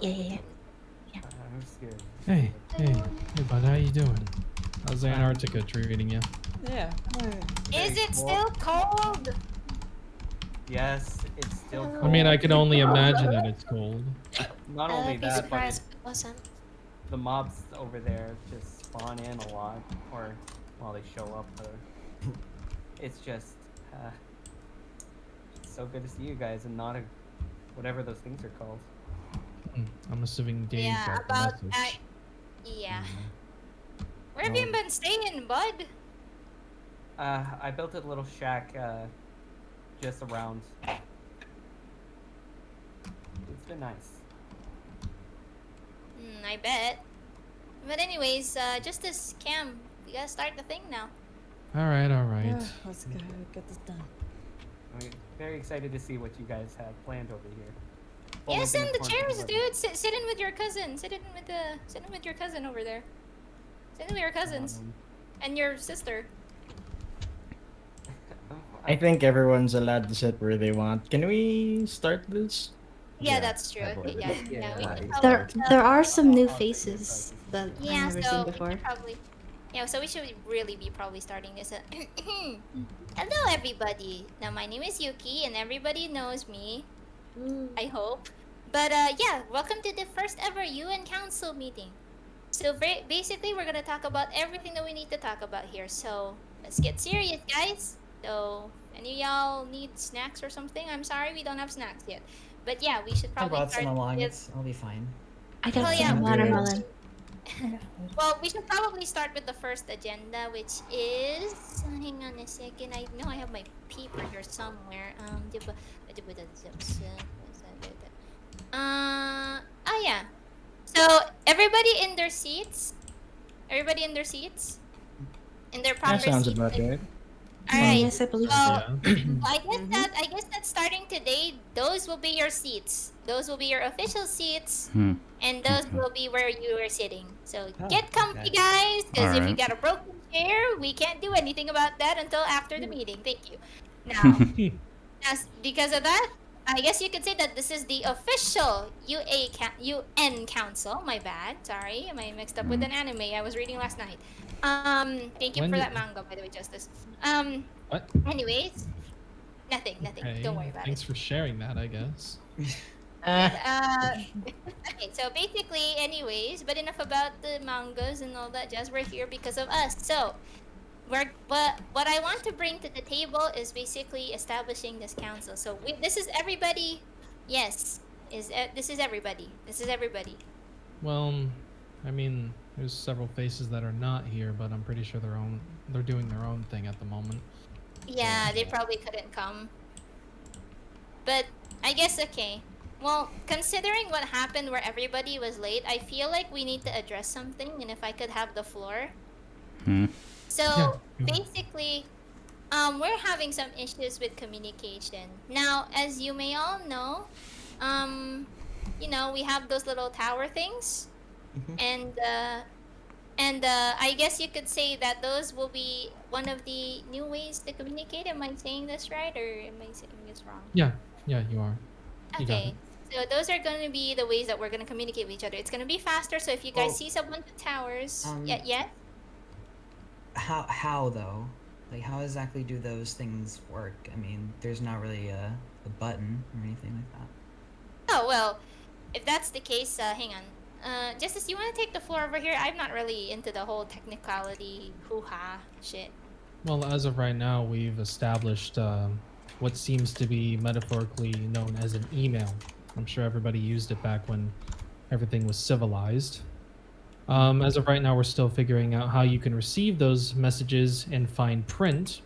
Yeah. I'm scared. Hey, bud, how you doing? How's Antarctica treating you? Yeah. Is it still cold? Yes, it's still cold. I mean, I can only imagine that it's cold. Not I only would be that, but surprised if it wasn't. the mobs over there just spawn in a lot, or well, they show up. It's just it's so good to see you guys, and not a whatever those things are called. I'm assuming Dave Yeah, got about the message. yeah. Where have you been staying, bud? I built a little shack just around. It's been nice. I bet. But anyways, just this Cam, we gotta start the thing now. All right. Let's get this done. I'm very excited to see what you guys have planned over here. Yeah, Only sit in been the informed chairs, about dude. Sit in with your cousin. Sit in with your cousin over there. Sit in with your cousins and your sister. I think everyone's allowed to sit where they want. Can we start this? Yeah, that's true. I believe Yeah, it. yeah. We can There, probably, there are some new faces that I've yeah, never so seen we before. should probably. Yeah, so we should really be probably starting this. Hello, everybody. Now my name is Yuki, and everybody knows me. I hope. But yeah, welcome to the first ever UN Council meeting. So basically, we're gonna talk about everything that we need to talk about here. So let's get serious, guys. So any of y'all need snacks or something? I'm sorry, we don't have snacks yet. But yeah, we should I probably brought some start along. with. I'll be fine. I got Oh, yeah, some watermelon. Well, we should probably start with the first agenda, which is. Hang on a second. I know I have my paper here somewhere. Oh yeah. So everybody in their seats. Everybody in their seats. In their proper That sounds seats. about right. All right. Yes, I believe so. Well, I guess that starting today, those will be your seats. Those will be your official seats, and those will be where you are sitting. So get comfy, guys, because if you got a broken chair, we can't do anything about that until after the meeting. Thank you. Now, because of that, I guess you could say that this is the official UN Council. My bad. Sorry, I mixed up with an anime I was reading last night. Thank you for that manga, by the way, Justice. What? Anyways, nothing. Hey, Don't worry about thanks for sharing that, I guess. Okay, so basically, anyways, but enough about the mangas and all that jazz. We're here because of us. So, what I want to bring to the table is basically establishing this council. So this is everybody. Yes, this is everybody. This is everybody. Well, I mean, there's several faces that are not here, but I'm pretty sure they're doing their own thing at the moment. Yeah, they probably couldn't come. But I guess okay. Well, considering what happened where everybody was late, I feel like we need to address something, and if I could have the floor. So basically, we're having some issues with communication. Now, as you may all know, we have those little tower things, and I guess you could say that those will be one of the new ways to communicate. Am I saying this right, or am I saying this wrong? Yeah, you are. You got Okay. it. So those are going to be the ways that we're going to communicate with each other. It's going to be faster. So if you guys see someone with towers, yeah. How though? Like, how exactly do those things work? I mean, there's not really a button or anything like that. Oh well, if that's the case, hang on. Justice, you want to take the floor over here? I'm not really into the whole technicality hoo-ha shit. Well, as of right now, we've established what seems to be metaphorically known as an email. I'm sure everybody used it back when everything was civilized. As of right now, we're still figuring out how you can receive those messages in fine print,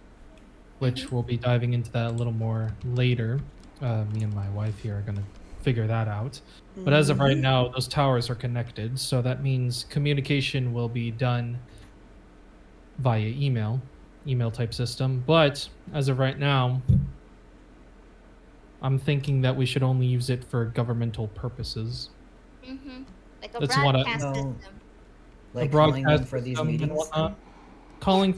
which we'll be diving into that a little more later. Me and my wife here are going to figure that out. But as of right now, those towers are connected, so that means communication will be done via email type system. But as of right now, I'm thinking that we should only use it for governmental purposes. Like a That's what broadcast system. Like broadcast calling them for these system and meetings. whatnot. Calling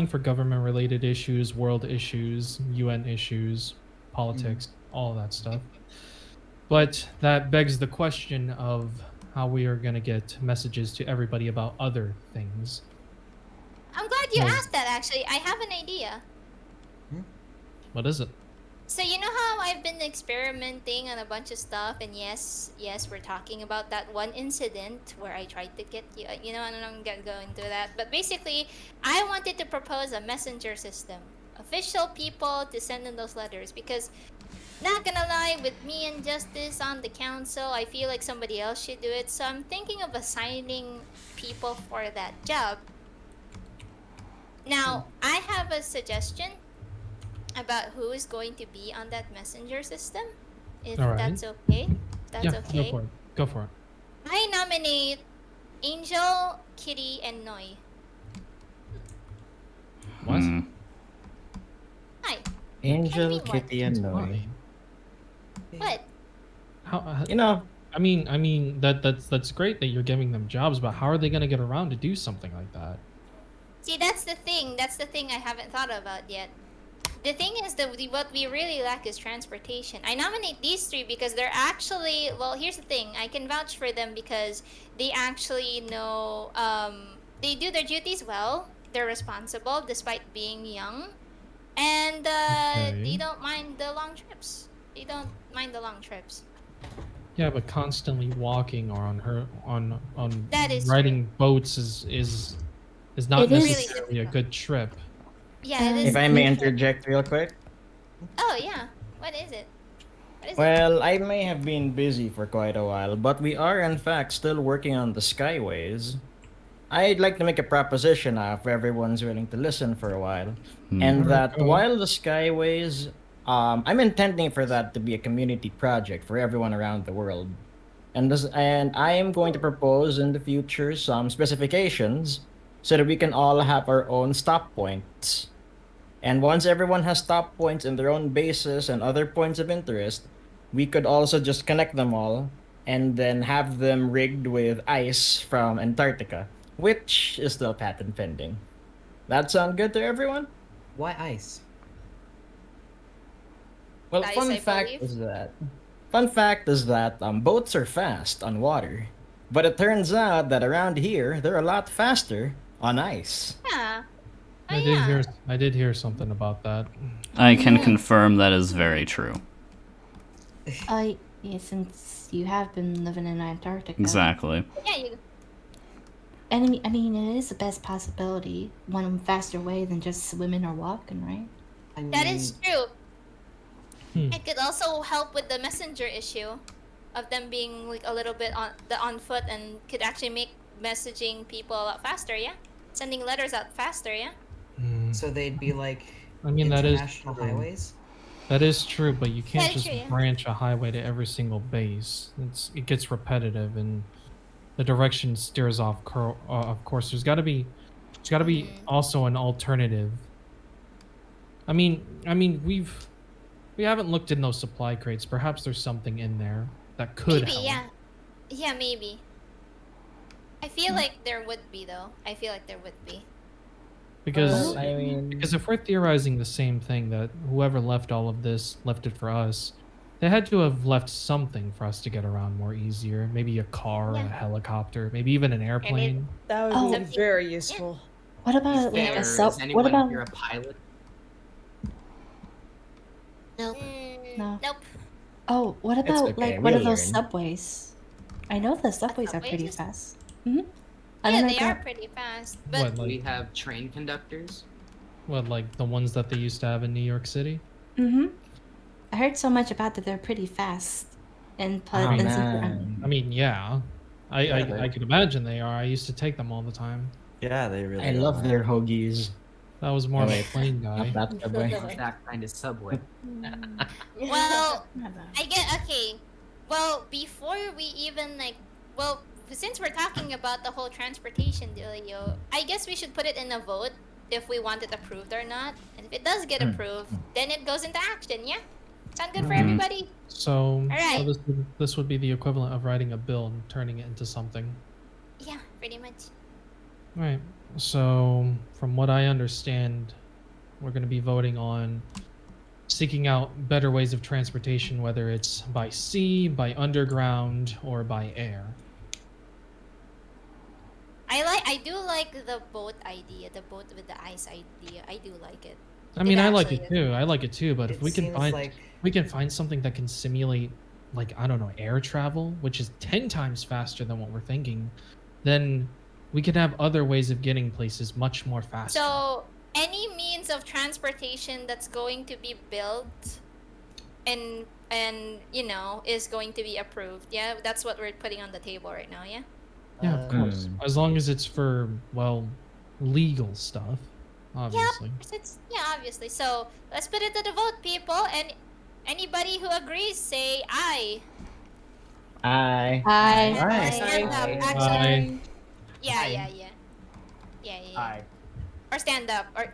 for government related issues, world issues, UN issues, politics, all that stuff. But that begs the question of how we are going to get messages to everybody about other things. I'm glad you Yes. asked that, actually. I have an idea. What is it? So you know how I've been experimenting on a bunch of stuff, and yes, we're talking about that one incident where I tried to get you. You know, I'm not gonna go into that. But basically, I wanted to propose a messenger system, official people to send in those letters. Because, not gonna lie, with me and Justice on the council, I feel like somebody else should do it. So I'm thinking of assigning people for that job. Now, I have a suggestion about who is going to be on that messenger system, if All right. that's okay. That's Yeah, okay. go for it. Go for it. I nominate Angel, Kitty, and Noi. What? Hi. Angel, Enemy one. Kitty, and Noi. Why? What? How? You know, I mean that's great that you're giving them jobs, but how are they going to get around to do something like that? See, that's the thing. That's the thing I haven't thought about yet. The thing is that what we really lack is transportation. I nominate these three because they're actually, well, here's the thing. I can vouch for them because they actually know, they do their duties well. They're responsible despite being young. And Okay. they don't mind the long trips. They don't mind the long trips. Yeah, but constantly walking or on That is riding boats is not It is- necessarily a good trip. Yeah, it is. if I may interject real quick. Oh, yeah. What is it? What is it? Well, I may have been busy for quite a while, but we are in fact still working on the Skyways. I'd like to make a proposition if everyone's willing to listen for a while. And Alright, that go ahead. while the Skyways, I'm intending for that to be a community project for everyone around the world. And I am going to propose in the future some specifications so that we can all have our own stop points. And once everyone has stop points in their own bases and other points of interest, we could also just connect them all and then have them rigged with ice from Antarctica, which is still patent pending. That sound good to everyone? Why ice? Well, Ice, fun I fact believe. is that boats are fast on water, but it turns out that around here they're a lot faster on ice. Yeah. Oh, I did hear something about that. I can confirm that is very true. Yeah, since you have been living in Antarctica. Exactly. Yeah, you. And I mean, it is the best possibility. One faster way than just swimming or walking, right? I mean, That is true. Hmm. It could also help with the messenger issue of them being like a little bit on foot, and could actually make messaging people a lot faster, yeah? Sending letters out faster, yeah? Hmm. so they'd be like I mean, that is international true. highways. That is true, but you can't That is just true, yeah. branch a highway to every single base. It gets repetitive, and the direction steers off of course. There's got to be also an alternative. I mean, we haven't looked in those supply crates. Perhaps there's something in there that could Maybe, help. yeah. Yeah, maybe. I feel like there would be, though. I feel like there would be. Because Well, I mean, Because if we're theorizing the same thing, that whoever left all of this left it for us, they had to have left something for us to get around more easier. Maybe a car, Yeah. a helicopter, maybe even an airplane. That would Oh. be very useful. What about like fair, a sub? Is anyone What about here a pilot? No. Nope. Oh, what It's about okay, like what we'll are those learn. subways? I know the subways are pretty subways? fast. Mm-hmm. Yeah, they are pretty fast. But What, We like have train conductors. the ones that they used to have in New York City? Mm-hmm. I heard so much about that they're pretty fast and oh, and man. I mean, yeah. Yeah, I could imagine they are. I used to take them all the time. Yeah, they really I love their hoagies. That was more of a Wait, plane guy. Not that subway. That kind of subway. well, I get okay. Well, before we even since we're talking about the whole transportation dealio, I guess we should put it in a vote if we want it approved or not. And if it does get approved, then it goes into action. Yeah, sound good for everybody? So, Alright. this would be the equivalent of writing a bill and turning it into something. Yeah, pretty much. Right. So, from what I understand, we're going to be voting on seeking out better ways of transportation, whether it's by sea, by underground, or by air. I do like the boat idea, the boat with the ice idea. I do like it. I mean, I like actually it too. I like it too. But if It we can seems find, like we can find something that can simulate, like, I don't know, air travel, which is 10 times faster than what we're thinking, then we can have other ways of getting places much more faster. So any means of transportation that's going to be built and you know is going to be approved. Yeah, that's what we're putting on the table right now. Yeah. Yeah, of course. As long as it's for, well, legal stuff, obviously. Obviously. So let's put it to the vote, people, and anybody who agrees say aye. Aye. Aye. Stand up, Aye. actually. Yeah. Aye. Or stand up, or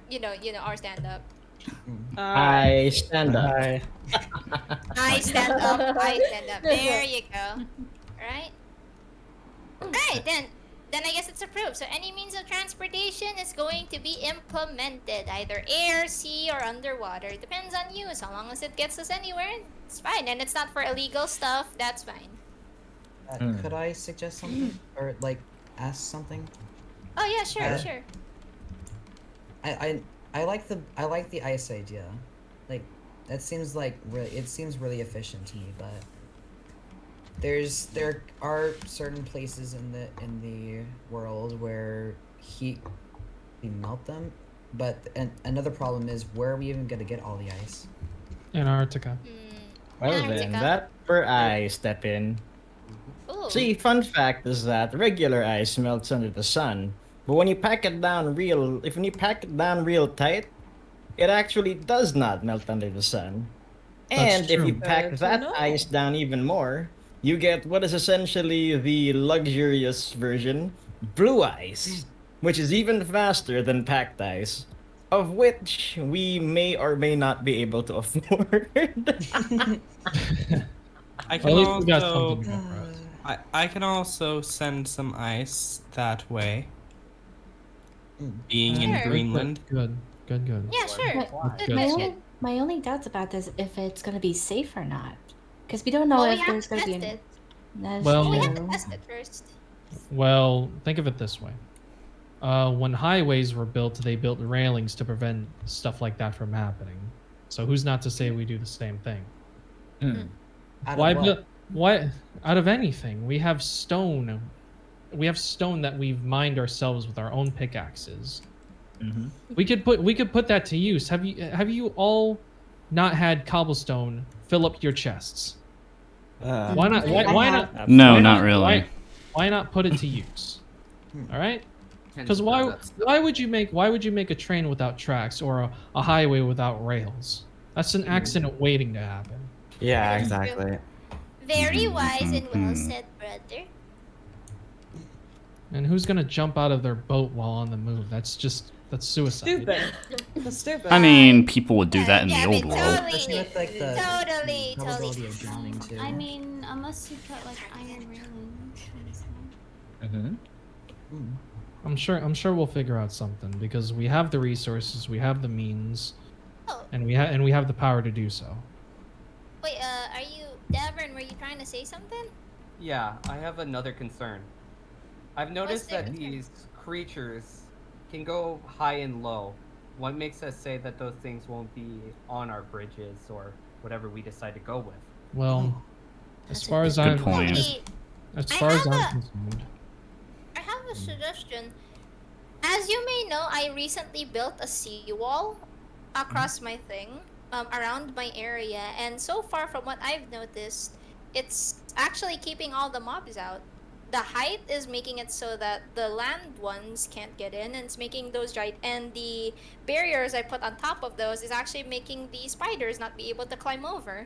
or stand up. I stand up. I stand up. I stand up. There you go. Right. Right. Then I guess it's approved. So any means of transportation is going to be implemented, either air, sea, or underwater. It depends on you. So long as it gets us anywhere, it's fine. And it's not for illegal stuff. That's fine. Could I suggest something or like ask something? Oh yeah, sure, sure. I like the ice idea. Like that seems like it seems really efficient to me, but there are certain places in the world where heat we melt them, but another problem is where are we even gonna get all the ice? Antarctica. Well then, Antarctica. that where I step in. Ooh. See, fun fact is that regular ice melts under the sun, but when you pack it down real tight, it actually does not melt under the sun. That's And if you true. pack that ice down even more, you get what is essentially the luxurious version, blue ice, which is even faster than packed ice, of which we may or may not be able to afford. I Well, can at least we got also something going for us. I can also send some ice that way. Being in Sure. Greenland. Good. Yeah, sure. But Good, my good, only good. my only doubts about this if it's gonna be safe or not, because we don't know Well, we if have there's to gonna be test any. it. That's Well- We have to true. test it first. Well, think of it this way. When highways were built, they built railings to prevent stuff like that from happening. So who's not to say we do the same thing? Out Why of what? build? Why out of anything? We have stone. We have stone that we've mined ourselves with our own pickaxes. Mhm. We could put that to use. Have you all not had cobblestone fill up your chests? Why not? Why not? No, why not really. Why not put it to use? All right. Tend Because to why build up stuff. why would you make a train without tracks or a highway without rails? That's an accident waiting to happen. Yeah, That's true. exactly. Very wise and well said, brother. And who's gonna jump out of their boat while on the move? That's suicide. Stupid. That's stupid. I mean, people would do that in the Yeah, old but world. Especially with like the Totally. probability of drowning too. I mean, unless you put like iron railings. I'm sure we'll figure out something because we have the resources, we have the means, Oh. and we have the power to do so. Wait, are you, Davern, were you trying to say something? Yeah, I have another concern. I've noticed their that concern? these creatures can go high and low. What makes us say that those things won't be on our bridges or whatever we decide to go with? Well, as That's a far as good I'm point. Wait, as I far as have I'm a- concerned, I have a suggestion. As you may know, I recently built a seawall across my thing, around my area, and so far from what I've noticed, it's actually keeping all the mobs out. The height is making it so that the land ones can't get in, and it's making those giant, and the barriers I put on top of those is actually making the spiders not be able to climb over.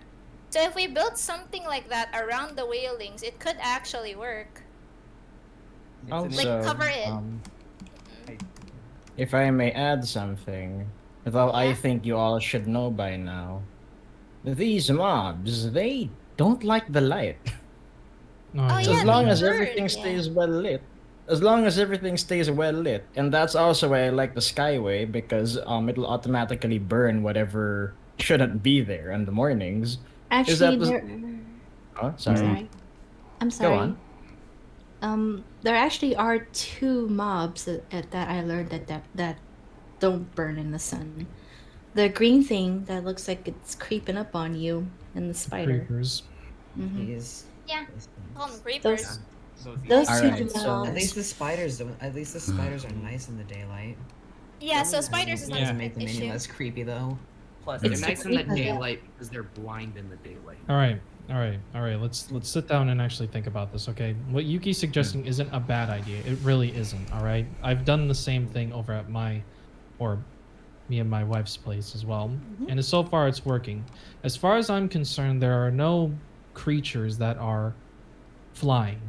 So if we built something like that around the whalings, it could actually work. It's an Also, Like, cover it. If I may add something, though I Yeah? think you all should know by now, these mobs, they don't like the light. no, Oh, So yeah, as long they as burn, everything yeah. stays well lit, as long as everything stays well lit, and that's also why I like the Skyway because it'll automatically burn whatever shouldn't be there in the mornings. Actually, was- there. Oh, sorry. I'm sorry. Go on. There actually are 2 mobs that I learned that don't burn in the sun. The green thing that looks like it's creeping up on you, and the spider. Creepers. These. Yeah. these Call them things. creepers. Those All 2 right, so- At least the spiders don't. At least the spiders are nice in the daylight. Yeah, so spiders is not Doesn't an make them any issue. less creepy though. Plus, They're It's nice in the the creeper. daylight because they're blind in the daylight. All right. Let's sit down and actually think about this, okay? What Yuki's suggesting isn't a bad idea. It really isn't. All right. I've done the same thing over at me and my wife's place as well, and so far it's working. As far as I'm concerned, there are no creatures that are flying,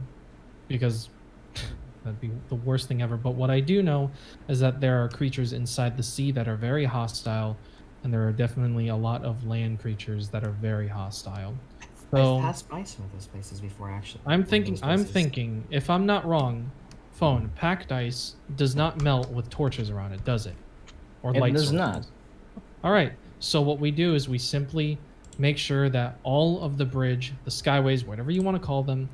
because that'd be the worst thing ever. But what I do know is that there are creatures inside the sea that are very hostile, and there are definitely a lot of land creatures that are very hostile. So I've passed by some of those places before, actually. I'm One of thinking, those places. if I'm not wrong, phone, packed ice does not melt with torches around it, does it? Or It light does sources? not. All right. So what we do is we simply make sure that all of the bridge, the skyways, whatever you want to call them,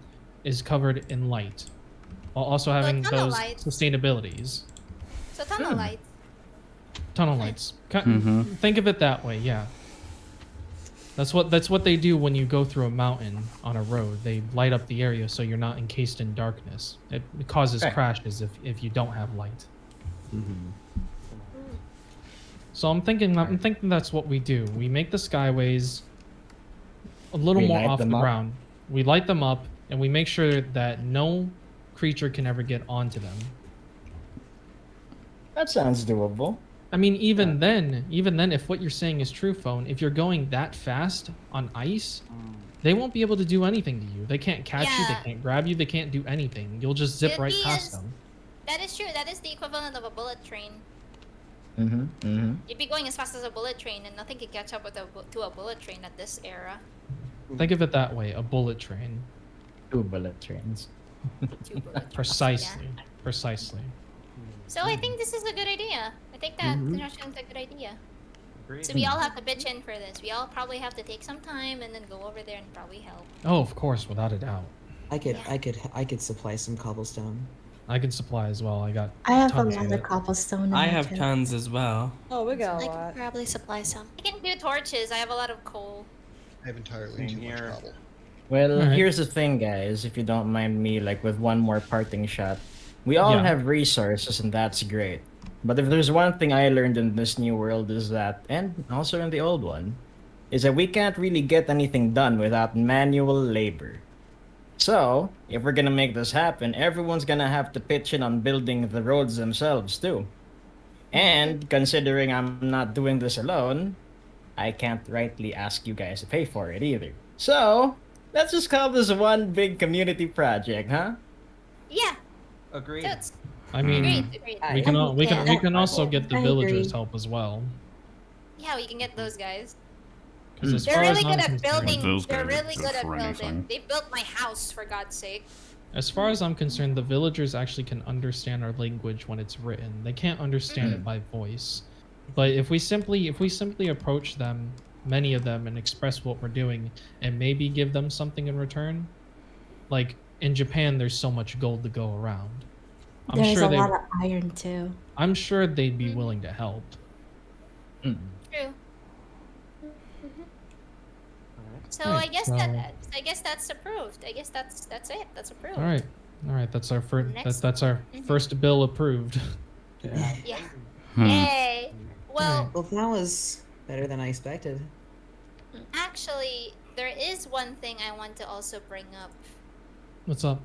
is covered in light, while also having tunnel those lights. sustainabilities. So tunnel lights. Tunnel lights. Mhm. Think of it that way. Yeah. That's what they do when you go through a mountain on a road. They light up the area so you're not encased in darkness. It causes Right. crashes if you don't have light. So I'm thinking that's what we do. We make the skyways a little We more light off the them up. ground. We light them up, and we make sure that no creature can ever get onto them. That sounds doable. I mean, even then, if what you're saying is true, phone, if you're going that fast on ice, they won't be able to do anything to you. They can't catch you. Yeah. They can't grab you. They can't do anything. You'll just zip It right past is- them. That is true. That is the equivalent of a bullet train. You'd be going as fast as a bullet train, and nothing can catch up with to a bullet train at this era. Think of it that way: a bullet train. 2 bullet trains. 2 bullet trains, Precisely. yeah. Precisely. So I think this is a good idea. I think that suggestion's a good idea. So we all have to pitch in for this. We all probably have to take some time and then go over there and probably help. Oh, of course, without a doubt. I could supply some cobblestone. I can supply as well. I got. I have a tons lot of of it. cobblestone. in I my have chest. tons as well. Oh, we got a I lot. can probably supply some. I can do torches. I have a lot of coal. I have entirely Same too much here. cobble. Well, Alright. here's the thing, guys. If you don't mind me, like with one more parting shot, we all Yeah. have resources, and that's great. But if there's one thing I learned in this new world is that, and also in the old one, is that we can't really get anything done without manual labor. So, if we're gonna make this happen, everyone's gonna have to pitch in on building the roads themselves too. And considering I'm not doing this alone, I can't rightly ask you guys to pay for it either. So, let's just call this one big community project, huh? Yeah. Agreed. Totes. I mean, Agreed. we can we can also get the I villagers' agree. help as well. Yeah, we can get those guys. 'Cause as They're far as really I'm good at concerned- building. Those They're guys are really good good at for building. anything. They built my house, for God's sake. As far as I'm concerned, the villagers actually can understand our language when it's written. They can't understand it by voice. But if we simply approach them, many of them, and express what we're doing, and maybe give them something in return, like in Japan, there's so much gold to go around. There's a lot of iron too. I'm sure they'd be willing to help. Mm. True. So Right, I guess so- that's approved. I guess that's it. That's approved. All right. That's our first. Next. That's our first bill approved. Yeah. Hmm. Yay. Well, Well, that was better than I expected. actually, there is one thing I want to also bring up. What's up?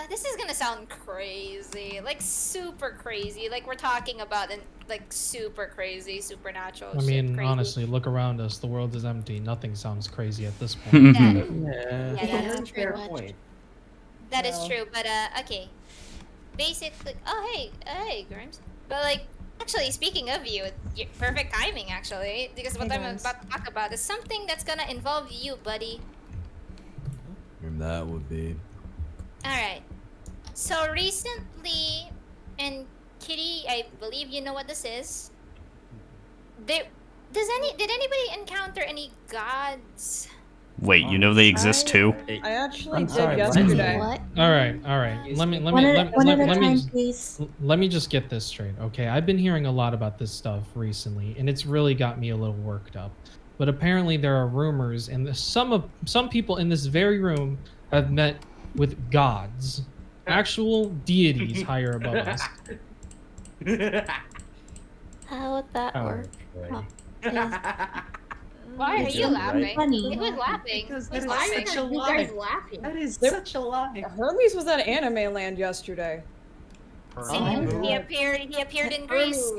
This is gonna sound crazy, like super crazy. Like we're talking about like super crazy, supernatural. I shit mean, crazy. honestly, look around us. The world is empty. Nothing sounds crazy at this point. Yeah, that's true. Fair point. That is true, but okay. Basically, oh hey, Grimes. But like, actually, speaking of you, perfect timing actually, because what Hey, I'm Grimes. about to talk about is something that's gonna involve you, buddy. And that would be. All right. So recently, and Kitty, I believe you know what this is. Did anybody encounter any gods? Wait, you know they exist too? I actually did sorry, what? yesterday. What? All right. Let me One at a time, please. let me just get this straight, okay? I've been hearing a lot about this stuff recently, and it's really got me a little worked up. But apparently, there are rumors, and some people in this very room have met with gods, actual deities higher above us. How would that work? boy. Why are It's you so laughing? funny. Who was laughing? Because Who's that is laughing? such a You lie. guys laughing? That is There- such a lie. Hermes was at Anime Land yesterday. He appeared in Greece.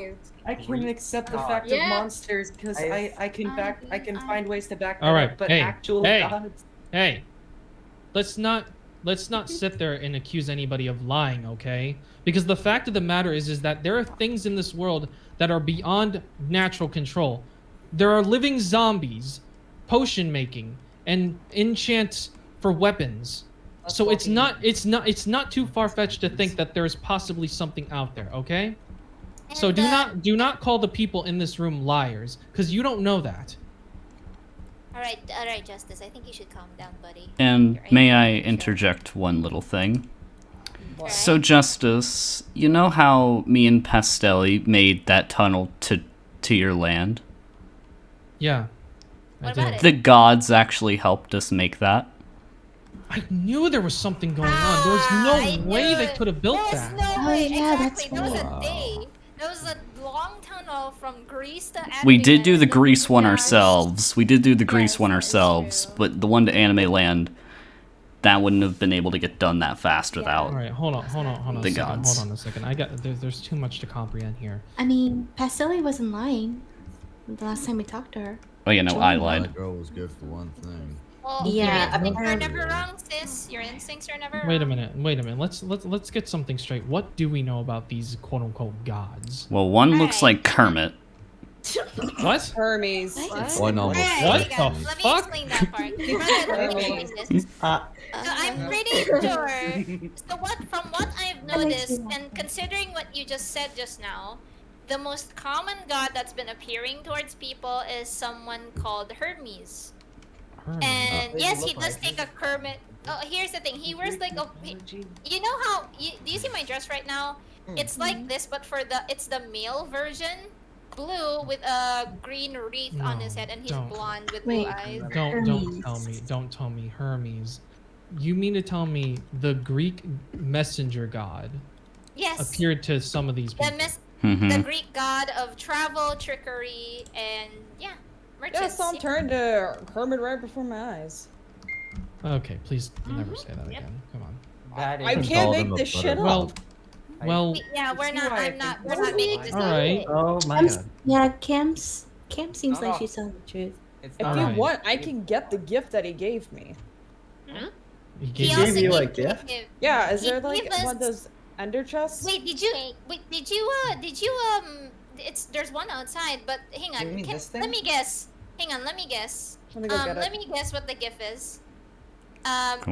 I can accept the Oh. fact Yeah. of monsters because I can find ways to back that All right, up, but hey, actual hey. gods. Hey, let's not sit there and accuse anybody of lying, okay? Because the fact of the matter is that there are things in this world that are beyond natural control. There are living zombies, potion making, and enchants for weapons. So it's not too far-fetched to think that there's possibly something out there, okay? So And, do not call the people in this room liars, because you don't know that. All right, Justice. I think you should calm down, buddy. And You're may I angry. interject one little thing? Alright. So, Justice, you know how me and Pastelli made that tunnel to your land? Yeah. What I about did. it? The gods actually helped us make that. I knew there was something going on. I There's no way knew they it. could have built There's that. no Oh, way. yeah, that's Exactly. There was right. a day. There was a long tunnel from Greece to We Anime did do the Land. Greece one Yeah. ourselves. We did do the Greece Yes, one that is ourselves, true. but the one to Anime Land, that wouldn't have been able to get done that fast All without. right, hold on The a second. gods. Hold on a second. There's too much to comprehend here. I mean, Pastilli wasn't lying the last time we talked to her. Oh, yeah, no, I That lied. girl was good for one thing. Well, Yeah, your instincts are apparently. never wrong, sis. Your instincts are never Wait a wrong. minute. Let's get something straight. What do we know about these quote unquote gods? Well, one looks Alright. like Kermit. What? Hermes. One almost. Alright, What you guys, the let me fuck? explain that part. Let me explain this. So I'm pretty sure. So from what I've noticed, and considering what you just said just now, the most common god that's been appearing towards people is someone called Hermes. And Does he yes, he look does like take a Kermit. Oh, here's the thing. He wears like a. You know how? Do you see my dress right now? It's like this, but it's the male version, blue with a green wreath on his head, and he's don't. blonde with Wait. blue eyes. Don't tell me Hermes. You mean to tell me the Greek messenger god Yes. appeared to some of these people? The Mm-hmm. Greek god of travel, trickery, and Yeah, merchants. some turned to Hermit right before my eyes. Okay, please never say that again. Come on. That I is- can't call make them a this shit butter- up. Well, Yeah, we're not. why I I'm not. think We're this not is making a this lie. all right. Oh my Cam's, god. yeah, Cam seems No, like no. she's telling the truth. It's If not. you Alright. want, I can get the gift that he gave me. He He gave also you. gave you a gave- gift? Yeah, is He there like gave us- one of those ender chests? Wait, did you? It's there's one outside, but hang on. You mean this thing? Let me guess. Hang on, let me guess. Let me go get Let it. me guess what the gift is.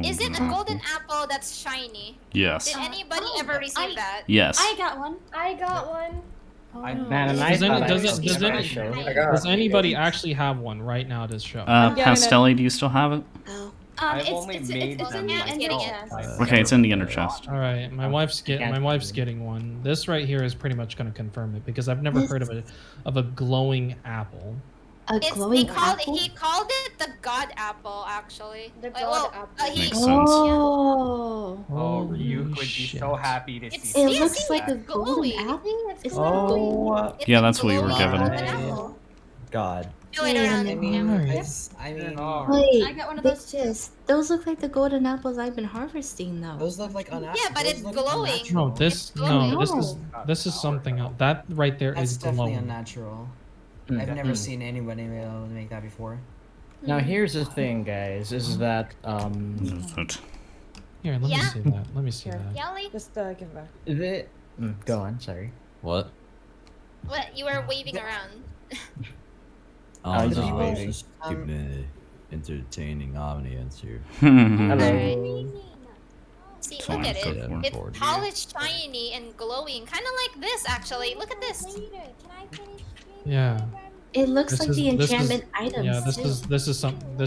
Is it a Golden golden apple that's shiny? Yes. Did anybody ever receive that? Yes. I got one. I got one. I- Man, and I Does any- thought I does it- was does gonna any- show. Does anybody actually have one right now to show? getting it. Pastelli, do you still have it? Oh. I've It's only made it's them in the myself. ender Myself. chest. Okay, it's in the inner chest. All right, my wife's getting one. This right here is pretty much going to confirm it because I've never heard of a glowing apple. A glowing apple? He called it the god apple, actually. The Wait, god well, apple. Makes sense. Oh. Oh, Holy Ryuk would be shit. so happy to It's- see It Yeah, looks see, like a it's golden glowing. apple? It's Is that Oh It's Yeah, a that's what you were glowing given. golden I- apple. God. Show it around. I Yeah. mean, Alright. I mean, Wait, I got one of they those too. just those look like the golden apples I've been harvesting though. those look like unnatural. Yeah, but it's glowing. No, this glowing. this is something else. That right there That's is definitely glowing. unnatural. Mm. I've never seen anybody be able to make that before. Now here's the thing, guys, is that Here, let me Yeah. see that. Let me see Here. that. Yali, Just give it back. the go on, sorry. What? what? You were waving around. Oh, I'm no, just I was waiting. just keeping an entertaining audience here. Hello. See, So look I'm at so it. forward. It's polished, shiny, and glowing. Kind of like this, actually. Look at this. Can I finish? Yeah. It looks This like is the this is enchantment items. yeah. This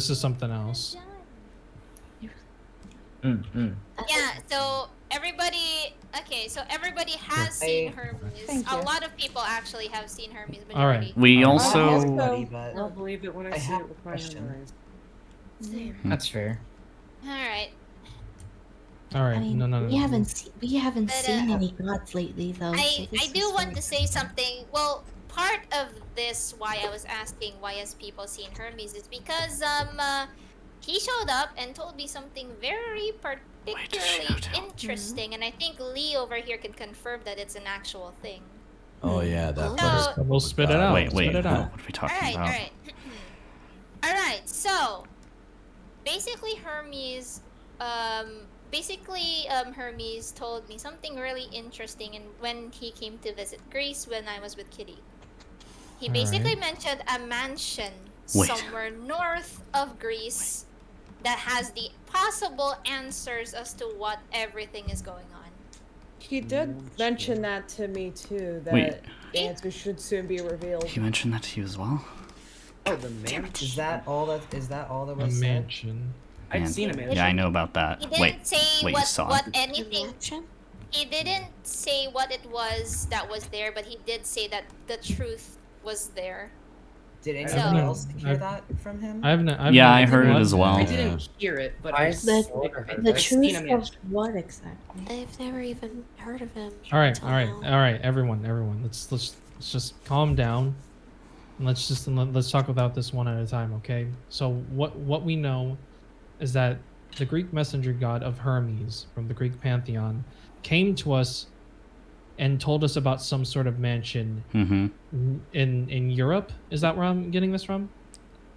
too. is something else. Yeah, so everybody. Okay, so everybody has seen Hermes. Thank A you. lot of people actually have seen Hermes. All right. Majority. We Not also everybody, but I'll believe it when I I see have it a with my question. own eyes. That's fair. All right. All right. I mean, no. we haven't But, seen any gods lately, though. so I this do is want very to say something. Well, part of this why I was asking why has people seen Hermes is because he showed up and told me something very particularly interesting, and I think Lee over here can confirm that it's an actual thing. Oh yeah, that So- first. We'll spit it out. wait. Spit it out. What are we talking Alright, about? alright. Alright, so basically Hermes Hermes told me something really interesting and when he came to visit Greece when I was with Kitty. He basically mentioned a mansion Wait. somewhere north of Greece that has the possible answers as to what everything is going on. He did mention that to me too. That Wait. the answer should soon be revealed. He mentioned that to you as well. Oh, the man. Is that all that A was said? mansion. I've Man, seen a man. Yeah, I know about that. He didn't Wait, say you what saw it? anything. He didn't say what it was that was there, but he did say that the truth was there. Did So- anyone else hear I've- that from him? I heard it as well. I didn't hear it, but I The, sort of heard the it. I've seen a truth man. of what exactly? I've never even heard of him. All right. until All right. now. All right. Everyone. Let's just calm down. And let's talk about this one at a time, okay? So what we know is that the Greek messenger god of Hermes from the Greek pantheon came to us and told us about some sort of mansion in Europe. Is that where I'm getting this from?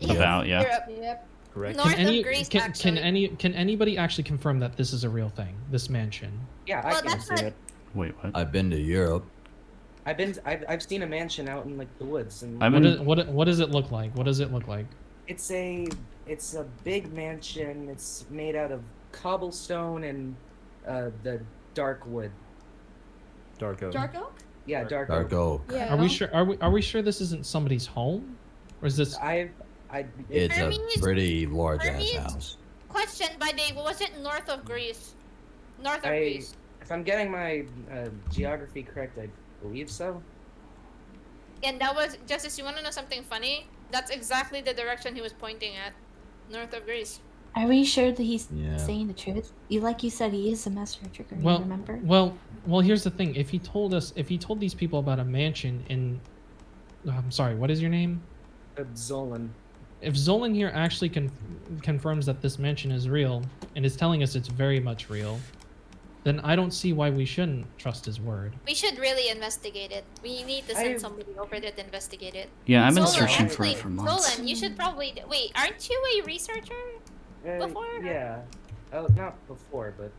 About, yeah. Europe. Yep. Correct. North of Greece, actually. Can anybody actually confirm that this is a real thing? This mansion. Yeah, I Well, can that's see what- it. Wait, what? I've been to Europe. I've seen a mansion out in like the woods, and What does it look like? What does it look like? it's a big mansion. It's made out of cobblestone and the dark wood. Dark oak. Dark oak? Yeah, dark Dark oak. oak. Yeah. Are we sure? Are we sure this isn't somebody's home, or is this? It's a Hermes- pretty large ass Hermes- house. Question by day, was it north of Greece? North of I, Greece. if I'm getting my geography correct, I believe so. And that was Justice. You want to know something funny? That's exactly the direction he was pointing at, north of Greece. Are we sure that he's Yeah. saying the truth? Like you said, he is a master trickery. Well, remember? well. Here's the thing. If he told these people about a mansion in, I'm sorry. What is your name? Zolan. If Zolan here actually confirms that this mansion is real and is telling us it's very much real, then I don't see why we shouldn't trust his word. We should really investigate it. We need to send I- somebody over there to investigate it. Yeah, I've been Zolan, searching for it actually, for months. Zolan, you should probably wait. Aren't you a researcher before? Yeah. Oh, not before, but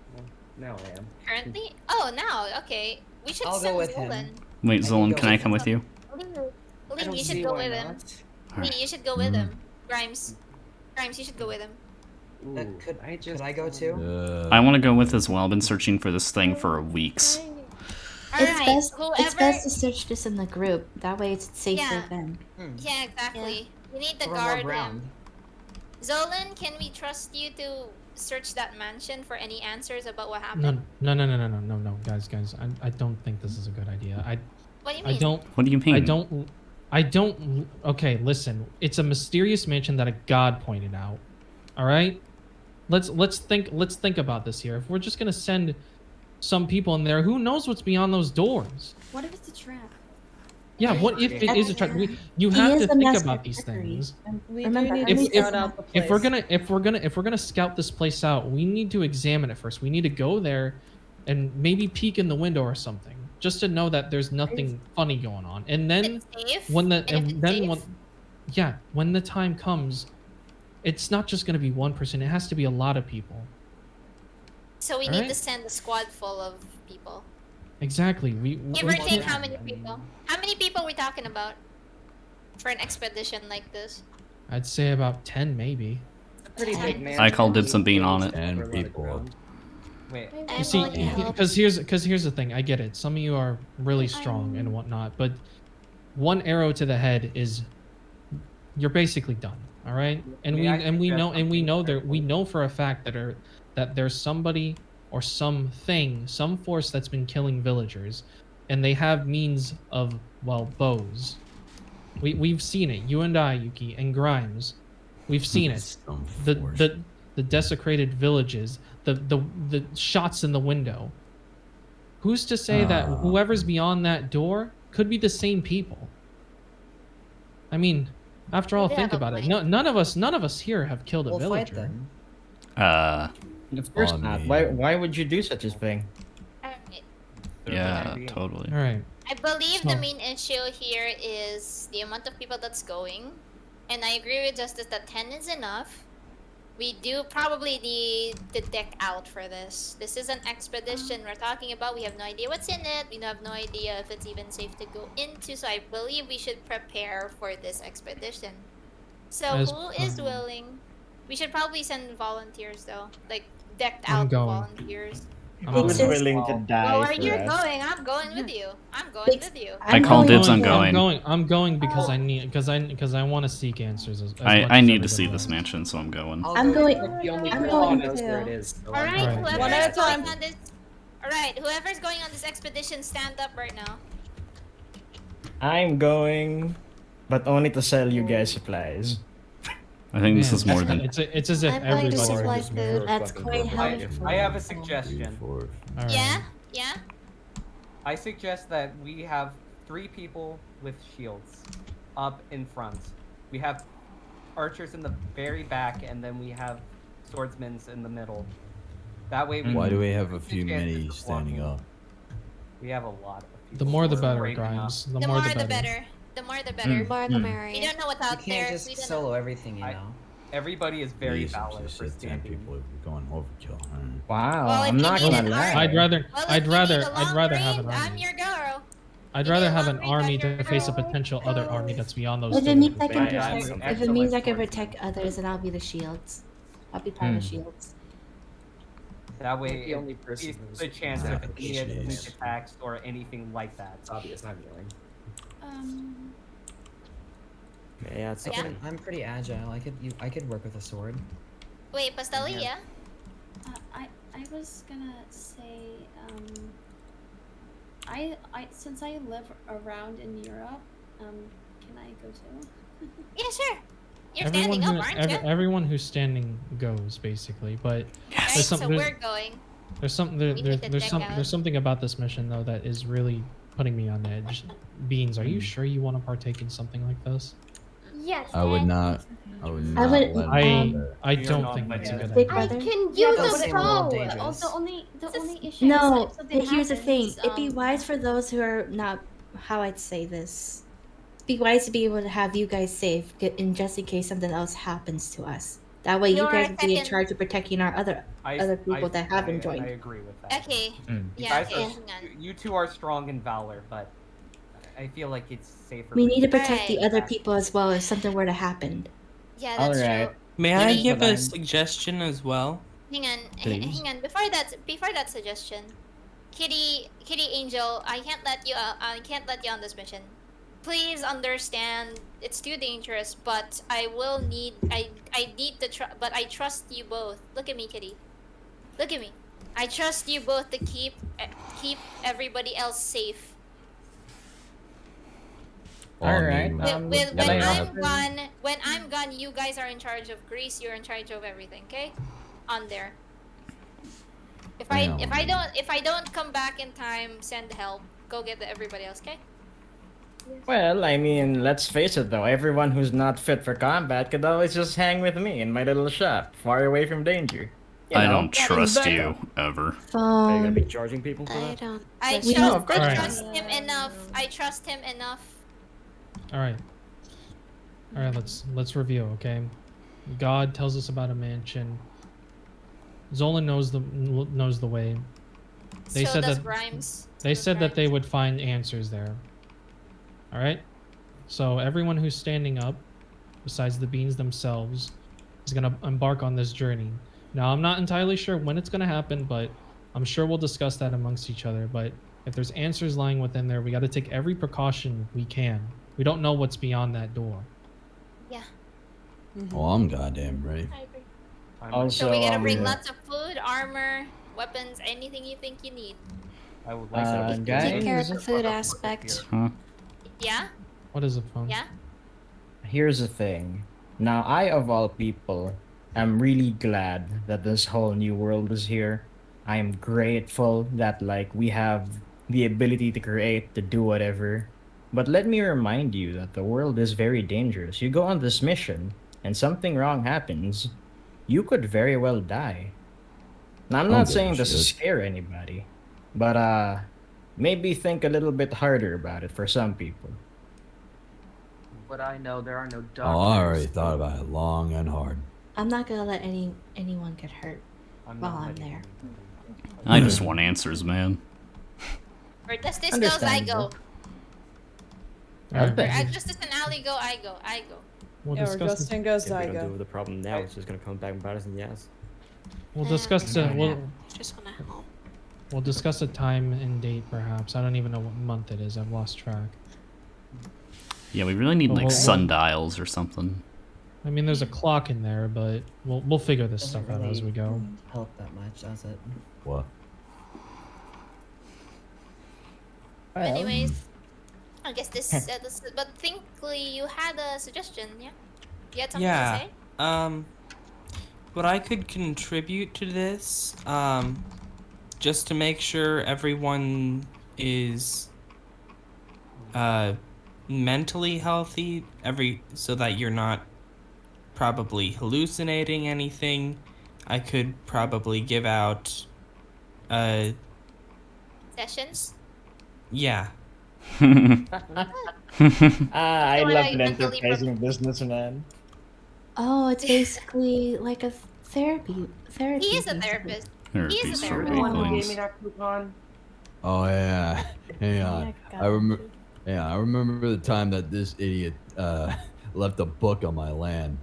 now I am. Currently? Oh, now. Okay. We should I'll go send with Zolan. him. Wait, I Zolan, can can go I with come with you? I Lee, don't you see should go why with him. not. Lee, you should go with him. Grimes, you should go with him. Ooh, Could I just I go too? I want to go with as well. I've been searching for this thing for weeks. Alright, It's whoever. best to search this in the group. That way it's safer Yeah. then. Yeah, exactly. We need to Cover more guard ground. him. Zolan, can we trust you to search that mansion for any answers about what happened? No, guys. I don't think this is a good idea. What do you I mean? don't. What do you mean? I don't. Okay, listen. It's a mysterious mansion that a god pointed out. All right. Let's think about this here. If we're just gonna send some people in there, who knows what's beyond those doors? What if it's a trap? Yeah. What if it is a trap? You He have is to a think master about these trickery. things. We Remember, do need Hermes to is scout a out the place. If we're gonna scout this place out, we need to examine it first. We need to go there, and maybe peek in the window or something, just to know that there's nothing funny going on. And then It's safe. when the and if and it's then safe, when the time comes, it's not just gonna be one person. It has to be a lot of people. so we All need right. to send a squad full of people. Exactly. Give we or take, can't- how many people? How many people are we talking about for an expedition like this? I'd say about 10, maybe. It's a pretty big mansion. I call dibs on being on it. 10 people. Wait. You see, because here's the thing. I get it. Some of you are really strong and whatnot, but one arrow to the head is you're basically done. All right, and May I we suggest know for a fact that there's somebody or something, some force that's been killing villagers, and they have means of, well, bows. We've seen it. You and I, Yuki, and Grimes, we've seen it. Some The force. the desecrated villages, the shots in the window. Who's to say that whoever's beyond that door could be the same people? I mean, after all, They think have a about it. point. None of us here have killed a We'll fight villager. them. Of course I not. mean- Why would you do such a thing? Alright. Yeah, totally. All right. I believe So- the main issue here is the amount of people that's going. And I agree with Justice that 10 is enough. We do probably need the deck out for this. This is an expedition we're talking about. We have no idea what's in it. We have no idea if it's even safe to go into. So I believe we should prepare for this expedition. So As who is per- willing? We should probably send volunteers though. Like decked I'm out going. volunteers. Who's It's- willing to die Well, where for you're us? going, I'm going with you. I'm going with you. I call dibs on I'm going. going because I need because I want to seek answers. As much I as need to everybody see this else. mansion, so I'm going. I'm going. The only I'm person going knows where it to. is. So All right, Alright. whoever's One at a going time. on this. All right, whoever's going on this expedition, stand up right now. I'm going, but only to sell you guys supplies. I think this Man, is more than. It's as if I'm going to everybody. supply was- food. That's quite helpful. I have a suggestion. All right. Yeah, yeah. I suggest that we have 3 people with shields up in front. We have archers in the very back, and then we have swordsmen in the middle. That way, Why do we have a increase few the chances many of standing blocking. up? We have a lot of The people. more the We're better, breaking up. Grimes. The The more more the the better. better. The more the better. More the We merrier. don't know what's You out can't there. just We don't solo know. everything, you I- know. Everybody is very Please, valid just for said 10 standing. people. We're going overkill. Wow, Well, if I'm you not need gonna an lie. army- I'd rather Well, if I'd you rather need a I'd long rather have an range, I'm army. your girl. I'd You rather need a have long an range, army I'm your to face a girl. potential other army that's beyond those If it doors. means I can I'm protect, an if it excellent means I can swordsman. protect others, then I'll be the shields. I'll be part of the shields. That way, The only person it's who's the chance Ah, of immediate jeez. sneak attacks or anything like that. It's obvious I'm going. Yeah, it's Yeah. I'm pretty agile. I could work with a sword. Wait, Pasteli, yeah? I was gonna say, since I live around in Europe, can I go too? Yeah, sure. You're Everyone standing who, up, aren't you? everyone who's standing goes basically, but Right, there's so some, we're going. there's something We need to check out. there's something about this mission though that is really putting me on edge. Beans, are you sure you want to partake in something like this? Yes. I would not. I would not. would- let I him do that. I You're don't not think letting that's a it. good Big idea. I brother? can Yeah, use but a what if bow. dangerous? The only issue is No, if something but here's the thing. happens, It'd be wise for those who are not. How I'd say this. It'd be wise to be able to have you guys safe, in just in case something else happens to us. That way, you You're guys would be in second- charge of protecting our other people that haven't joined. I agree with that. Okay. You Yeah, guys okay. are, you two are strong in valor, but I feel like it's safer. We for need to you protect the Right. other people as well if something were to happen. Yeah, that's Alright. true. May I Yes, give but a I'm- suggestion as well? Hang on, Please. hang on. Before that suggestion, Kitty Angel, I can't let you on this mission. Please understand, it's too dangerous. But I need to but I trust you both. Look at me, Kitty. Look at me. I trust you both to keep everybody else safe. Well, I Alright. mean, When yeah, I'm gone, you guys are in charge of Greece. You're in charge of everything. Okay, on there. If I don't come back in time, send help. Go get everybody else. Okay. Well, I mean, let's face it though, everyone who's not fit for combat could always just hang with me in my little shop, far away from danger. You I know, don't trust back you up. ever. Are you gonna Phone. be charging people for I that? don't. I trust No, of course not. trust him enough. I trust him enough. All right. Let's review, okay? God tells us about a mansion. Zolan knows the way. They So said does that Grimes. they said that they would find answers there. All right? So everyone who's standing up besides the beans themselves is going to embark on this journey. Now, I'm not entirely sure when it's going to happen, but I'm sure we'll discuss that amongst each other, but if there's answers lying within there, we got to take every precaution we can. We don't know what's beyond that door. Yeah. Oh, I'm goddamn ready. I agree. Also, So we gotta bring yeah. lots of food, armor, weapons, anything you think you need. I would like to Take care of Guys, the food aspect. Huh? Yeah? What is it, phone? Yeah? here's the thing. Now, I, of all people, am really glad that this whole new world is here. I am grateful that, like, we have the ability to create, to do whatever. But let me remind you that the world is very dangerous. You go on this mission, and something wrong happens, you could very well die. Now, I'm Don't not give a saying this to shit. scare anybody, but maybe think a little bit harder about it for some people. What I know, there are no doctors. Oh, I already thought about it long and hard. I'm not gonna let anyone get hurt while I'm there. I just want answers, man. Where justice goes, I go. Alright, Where justice and Ali go, I go. we'll Yeah, where discuss Justin this. goes, If we I don't deal go. with the problem now, it's just gonna come back and bite us in the ass. We'll discuss the Just wanna help. we'll discuss a time and date perhaps. I don't even know what month it is. I've lost track. Yeah, we really need Well, like we'll- sundials or something. I mean, there's a clock in there, but we'll figure this Doesn't stuff out as really we go. help that much, does it? What? Anyways, I guess this but Thinkley, you had a suggestion, yeah? You had something Yeah. to say? What I could contribute to this, just to make sure everyone is mentally healthy, so that you're not probably hallucinating anything, I could probably give out Sessions? yeah. I So love are an you mentally enterprising businessman. Oh, it's basically like a therapy. He is a basically. therapist. Therapy He is a for therapist. The one who gave weaklings. me that coupon. Oh yeah. Hang on. I remember. Yeah, I remember the time that this idiot left a book on my land.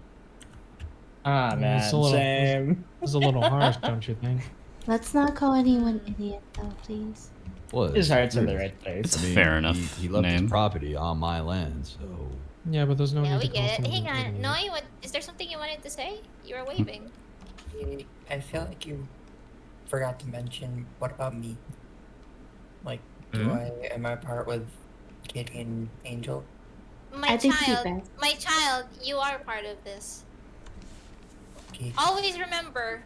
Ah, man, It's a little, same. it's a little harsh, don't you think? Let's not call anyone idiot though, please. Well, His heart's in the true. right place. It's a fair enough He left his name. property on my land, so Yeah, but there's no Yeah, need we to call get it. someone Hang an on. idiot. Noi, what is there something you wanted to say? You were waving. I feel like you forgot to mention what about me? Like, am I part with Kitty and Angel? My child, you are part of this. Okay. Always remember,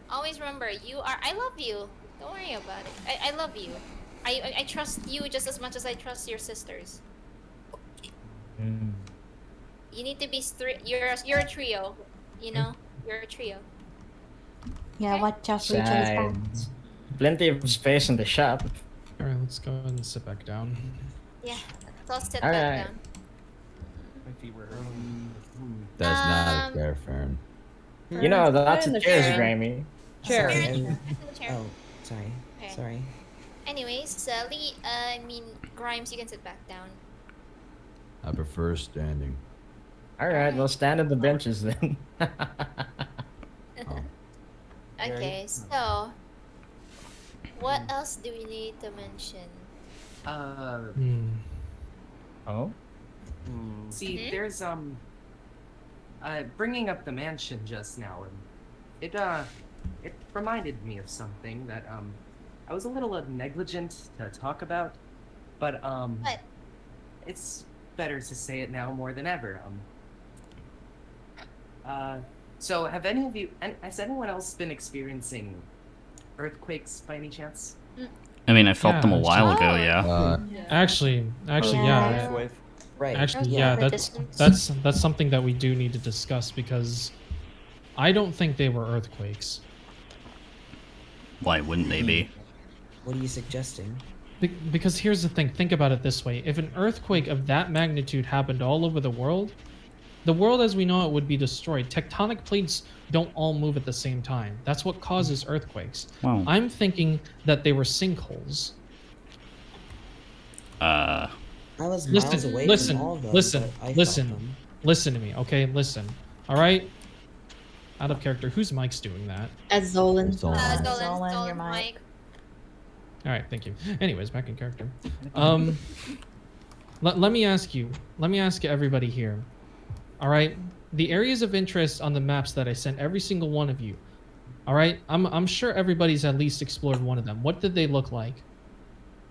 you are. I love you. Don't worry about it. I love you. I trust you just as much as I trust your sisters. You need to be you're a trio. You know, you're a trio. Yeah, watch out for each other's back. Besides, plenty of space in the shop. Alright, let's go ahead and sit back down. Yeah, let's sit All back right. down. If he were. that's not a fair firm. You know, that's in a the cheers, chair. Grammy. Chair. Sit in the chair. Oh, sorry. Okay. Sorry. Anyways, Grimes, you can sit back down. I prefer standing. All right, we'll stand on the benches then. Okay, so what else do we need to mention? Oh? See, there's bringing up the mansion just now, and it reminded me of something that I was a little negligent to talk about, but What? it's better to say it now more than ever. So have any of you, has anyone else been experiencing earthquakes by any chance? I mean, I felt them a Yeah, while ago, Oh. yeah. Actually, Yeah. yeah. Right. Actually, Yeah, yeah, the that's distance. that's something that we do need to discuss because I don't think they were earthquakes. Why wouldn't they be? What are you suggesting? Because here's the thing, think about it this way. If an earthquake of that magnitude happened all over the world as we know it would be destroyed. Tectonic plates don't all move at the same time. That's what causes earthquakes. Wow. I'm thinking that they were sinkholes. I was miles away from all of them, listen, but I felt listen, them. listen to me, okay? Listen. All right? Out of character. Whose mic's doing that? As Zolan. Zolan, your mic. Mike. All right, thank you. Anyways, back in character. Let me ask you. Let me ask everybody here. All right? the areas of interest on the maps that I sent every single one of you. All right, I'm sure everybody's at least explored one of them. What did they look like?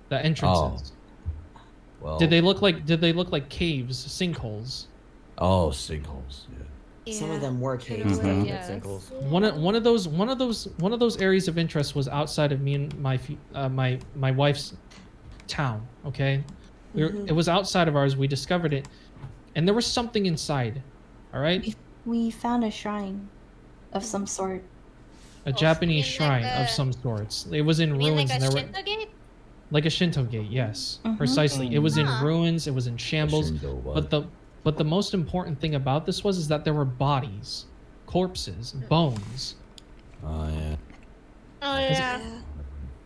The entrances. Well. Did they look like caves, sinkholes? Oh, sinkholes. Yeah. Some of them were caves. Mhm. Yes. Sinkholes. One of those areas of interest was outside of me and my wife's town. Okay, it was outside of ours. We discovered it, and there was something inside. All right, We found a shrine of some sort. a Japanese you mean shrine like of some sorts. It was in You mean ruins, like and a there were Shinto gate? like a Shinto gate. Yes, Mhm. precisely. It was in Huh. ruins. It was in shambles. Shinto what? But the most important thing about this is that there were bodies, corpses, bones. Oh yeah. Oh yeah.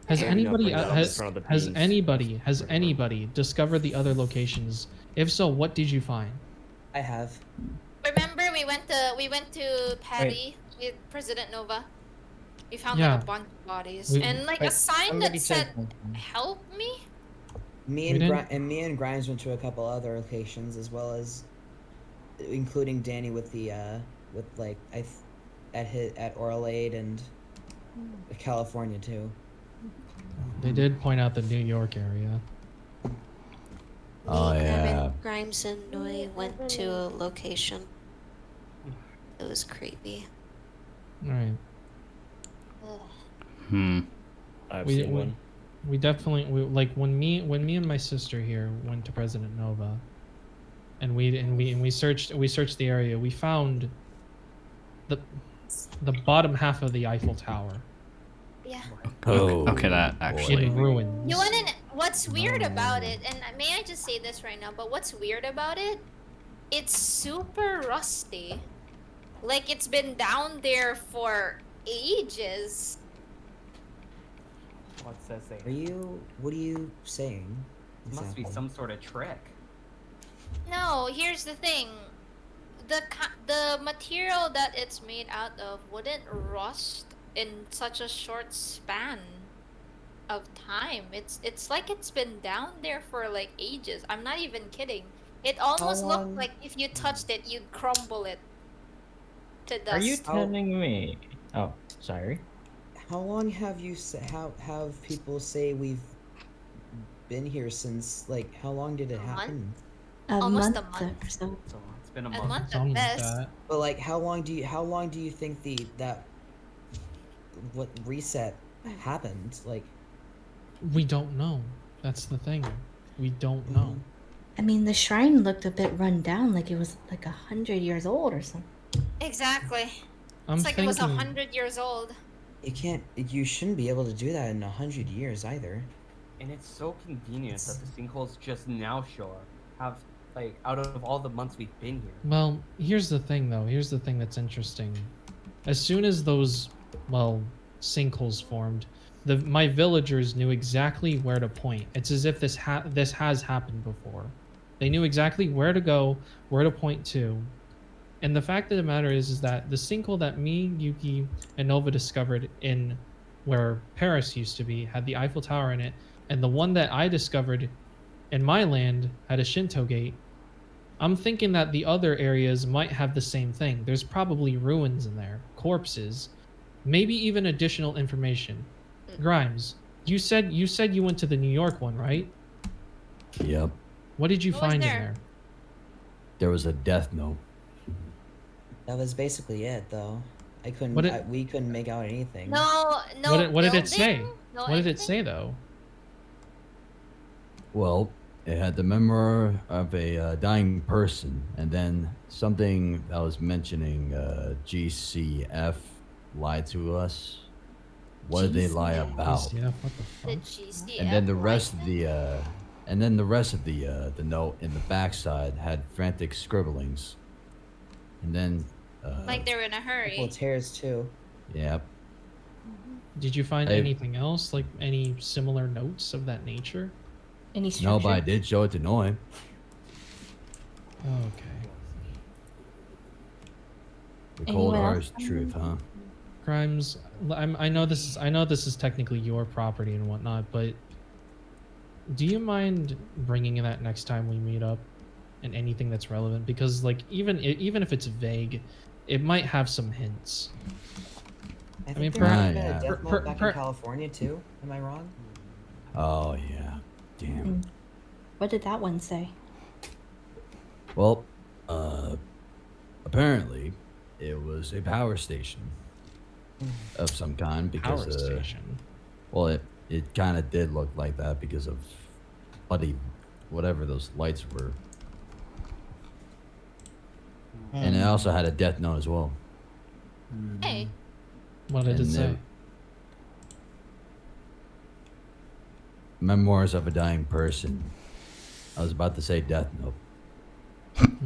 Has Yeah, anybody bring that up in front of the has anybody discovered the other locations? If so, what did you find? I have. Remember we went to Patty with President Nova. We found Yeah. like a bunch of bodies We- and like a Wait, sign somebody that said said something. "Help me." Me We and didn't- me and Grimes went to a couple other locations as well as, including Danny with the with like at Orlade and California too. They did point out the New York area. Oh yeah. Grimes and Noi went to a location. It was creepy. All right. I've We, seen we, one. we definitely like when me and my sister here went to President Nova, and we searched the area. We found the bottom half of the Eiffel Tower Yeah. Oh. Okay, that actually. in ruins. You wanna what's weird about it, and may I just say this right now, but what's weird about it, it's super rusty. Like it's been down there for ages. What's that say? What are you saying? Must be Example. some sort of trick. No, here's the thing. The material that it's made out of wouldn't rust in such a short span of time. It's like it's been down there for like ages. I'm not even kidding. It almost looked long- like if you touched it, you'd crumble it to dust. Are you telling me? Oh, sorry. How long have have people say we've been here since? Like, how long did it A month? happen? Almost a month month. or so. So it's been a A month. month at Something like best. that. But like, how long do you think that what reset happened? Like, We don't know. That's the thing. We don't know. I mean, the shrine looked a bit run down, like it was like 100 years old or something. Exactly. I'm It's like it was thinking 100 years old. you shouldn't be able to do that in 100 years either. And it's so convenient that the sinkholes just now show up. Have like out of all the months we've been here. Well, here's the thing, though. Here's the thing that's interesting. As soon as those, sinkholes formed, my villagers knew exactly where to point. It's as if this has happened before. They knew exactly where to go, where to point to. And the fact of the matter is that the sinkhole that me, Yuki, and Nova discovered in where Paris used to be had the Eiffel Tower in it, and the one that I discovered in my land had a Shinto gate. I'm thinking that the other areas might have the same thing. There's probably ruins in there, corpses, maybe even additional information. Grimes, you said you went to the New York one, right? Yep. What did you What was find in there? there? There was a death note. That was basically it, though. We couldn't make out anything. No, no. What did it say? building, no What did it anything? say though? Well, it had the memory of a dying person, and then something that was mentioning GCF lied to us. What did they lie about? Yeah, what the fuck? The GCF. And then the rest license? of the note in the backside had frantic scribblings. And then Like they were in a hurry. Well, tears too. yep. Did you find I- anything else, like any similar notes of that nature? Any No, structure? but I did show it to Noy. Okay. The cold Anyone hard else? truth, huh? Grimes, I know this is technically your property and whatnot, but do you mind bringing that next time we meet up? and anything that's relevant, because like even if it's vague, it might have some hints. I mean, think there might have yeah. been a death note back in California too. Am I wrong? Oh yeah, damn. What did that one say? Well, apparently, it was a power station of some kind because Power station. well, it kind of did look like that because of bloody whatever those lights were, and it also had a death note as well. Hey. What did it And say? Memoirs of a Dying Person. I was about to say death note.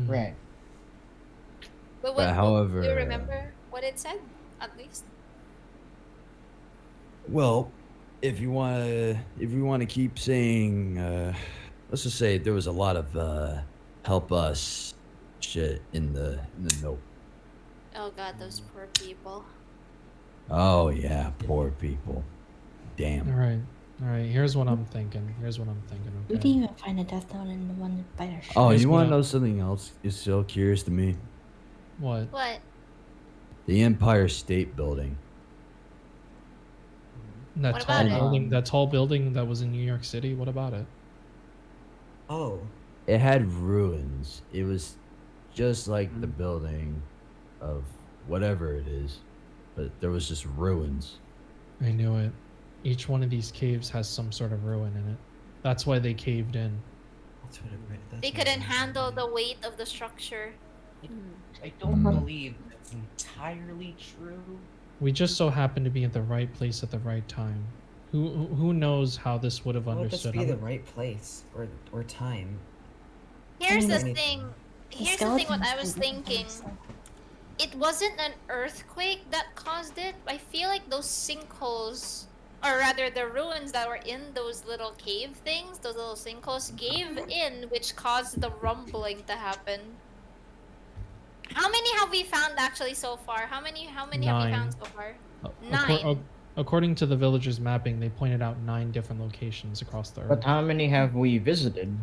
Right. But however, do you remember what it said, at least? Well, if you want to keep saying, let's just say there was a lot of help us shit in the note. Oh god, those poor people. Oh yeah, poor people. Damn. All right. Here's what I'm thinking. We Okay. didn't even find a death note in the one by our ship. Oh, Here's you what want I- to know something else? Is so curious to me. What? What? The Empire State Building. That What tall about it? building. That tall building that was in New York City. What about it? Oh. It had ruins. It was just like the building of whatever it is, but there was just ruins. I knew it. Each one of these caves has some sort of ruin in it. That's why they caved in. That's what it. They couldn't handle the weight of the structure. I don't believe that's entirely true. We just so happened to be at the right place at the right time. Who knows how this would have Why would this understood? be the right place or time? Here's the Anything. thing. Here's the thing. What I was thinking. It wasn't an earthquake that caused it. I feel like those sinkholes, or rather the ruins that were in those little cave things, those little sinkholes, gave in, which caused the rumbling to happen. How many have we found actually so far? How many have we 9. found so far? Accor- 9. According to the villagers' mapping, they pointed out 9 different locations across the earth. But how many have we visited?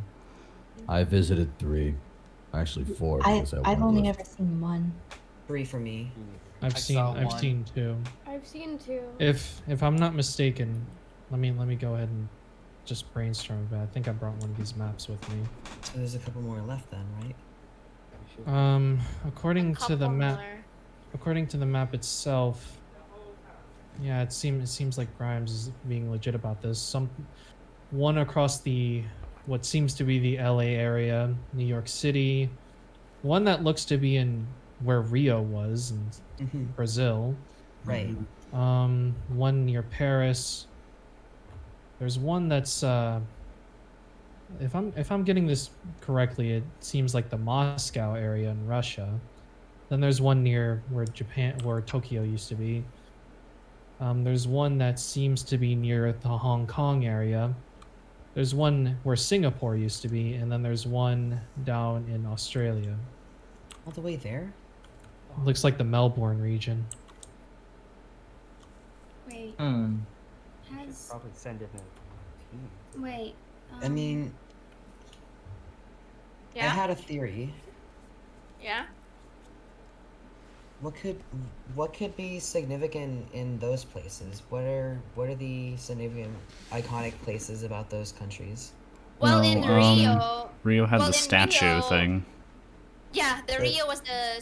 I visited 3, actually 4. Because I've only ever seen one. 3 for me. I've seen 2. I've seen 2. If I'm not mistaken, let me go ahead and just brainstorm a bit. I think I brought one of these maps with me. So there's a couple more left then, right? According to the map itself, yeah, it seems like Grimes is being legit about this. One across the what seems to be the LA area, New York City, one that looks to be in where Rio was in Brazil. Right. One near Paris. There's one that's if I'm getting this correctly, it seems like the Moscow area in Russia. Then there's one near where Tokyo used to be. There's one that seems to be near the Hong Kong area. There's one where Singapore used to be, and then there's one down in Australia. All the way there? Looks like the Melbourne region. Wait. Has Probably send it in a team. wait. I mean, I Yeah. had a theory. Yeah. What could be significant in those places? What are the significant iconic places about those countries? Well, in Rio. Rio had well, the in statue Rio- thing. Yeah, the Rio was the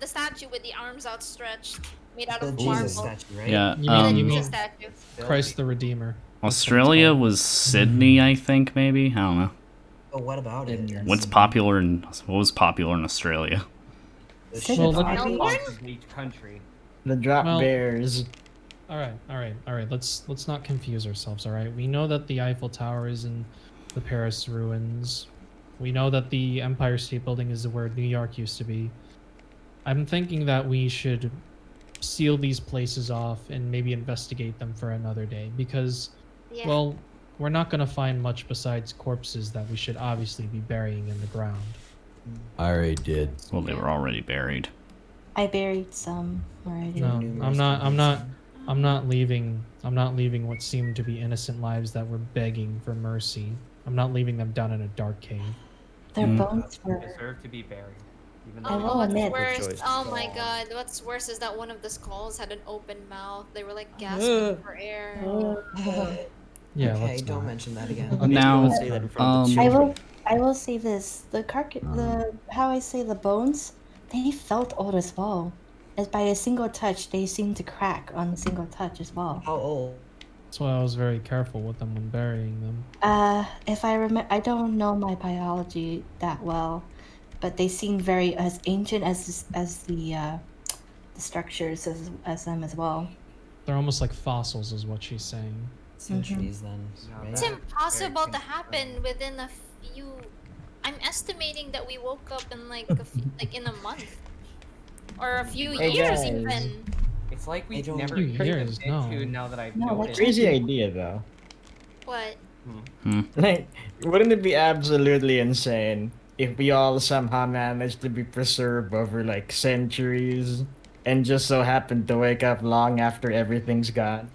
statue with the arms outstretched, made out The of Jesus marble. statue, right? Yeah. You mean Jesus statue. Christ the Redeemer. Australia was Sydney, I think, maybe. I don't know. But what about it? What was popular in Australia? Well, let me- Of each country. The drop Well- bears. All right. Let's not confuse ourselves. All right. We know that the Eiffel Tower is in the Paris ruins. We know that the Empire State Building is where New York used to be. I'm thinking that we should seal these places off and maybe investigate them for another day because, Yeah. well, we're not going to find much besides corpses that we should obviously be burying in the ground. I already did. Well, they were already buried. I buried some already. No, I'm not leaving what seemed to be innocent lives that were begging for mercy. I'm not leaving them down in a dark cave. Their bones were. deserve to be buried. Even I though will what's admit. worse? Oh my god, what's worse is that one of the skulls had an open mouth. They were like gasping for air. Yeah, Okay, let's don't not. mention that again. Maybe Now, don't say that in front of the I children. will. I will say this: how I say the bones, they felt old as well. As by a single touch, they seemed to crack on a single touch as well. How old? That's why I was very careful with them when burying them. If I remember, I don't know my biology that well, but they seem very as ancient as the structures as them as well. They're almost like fossils, is what she's saying. Centuries then. Right? It's impossible to happen within a few. I'm estimating that we woke up in like like in a month, or a few Hey, years guys. even. it's like we've don't- never Few turned years, it into no. now that I've No, that noticed. Crazy idea though. What? Like, wouldn't it be absolutely insane if we all somehow managed to be preserved over like centuries and just so happened to wake up long after everything's gone?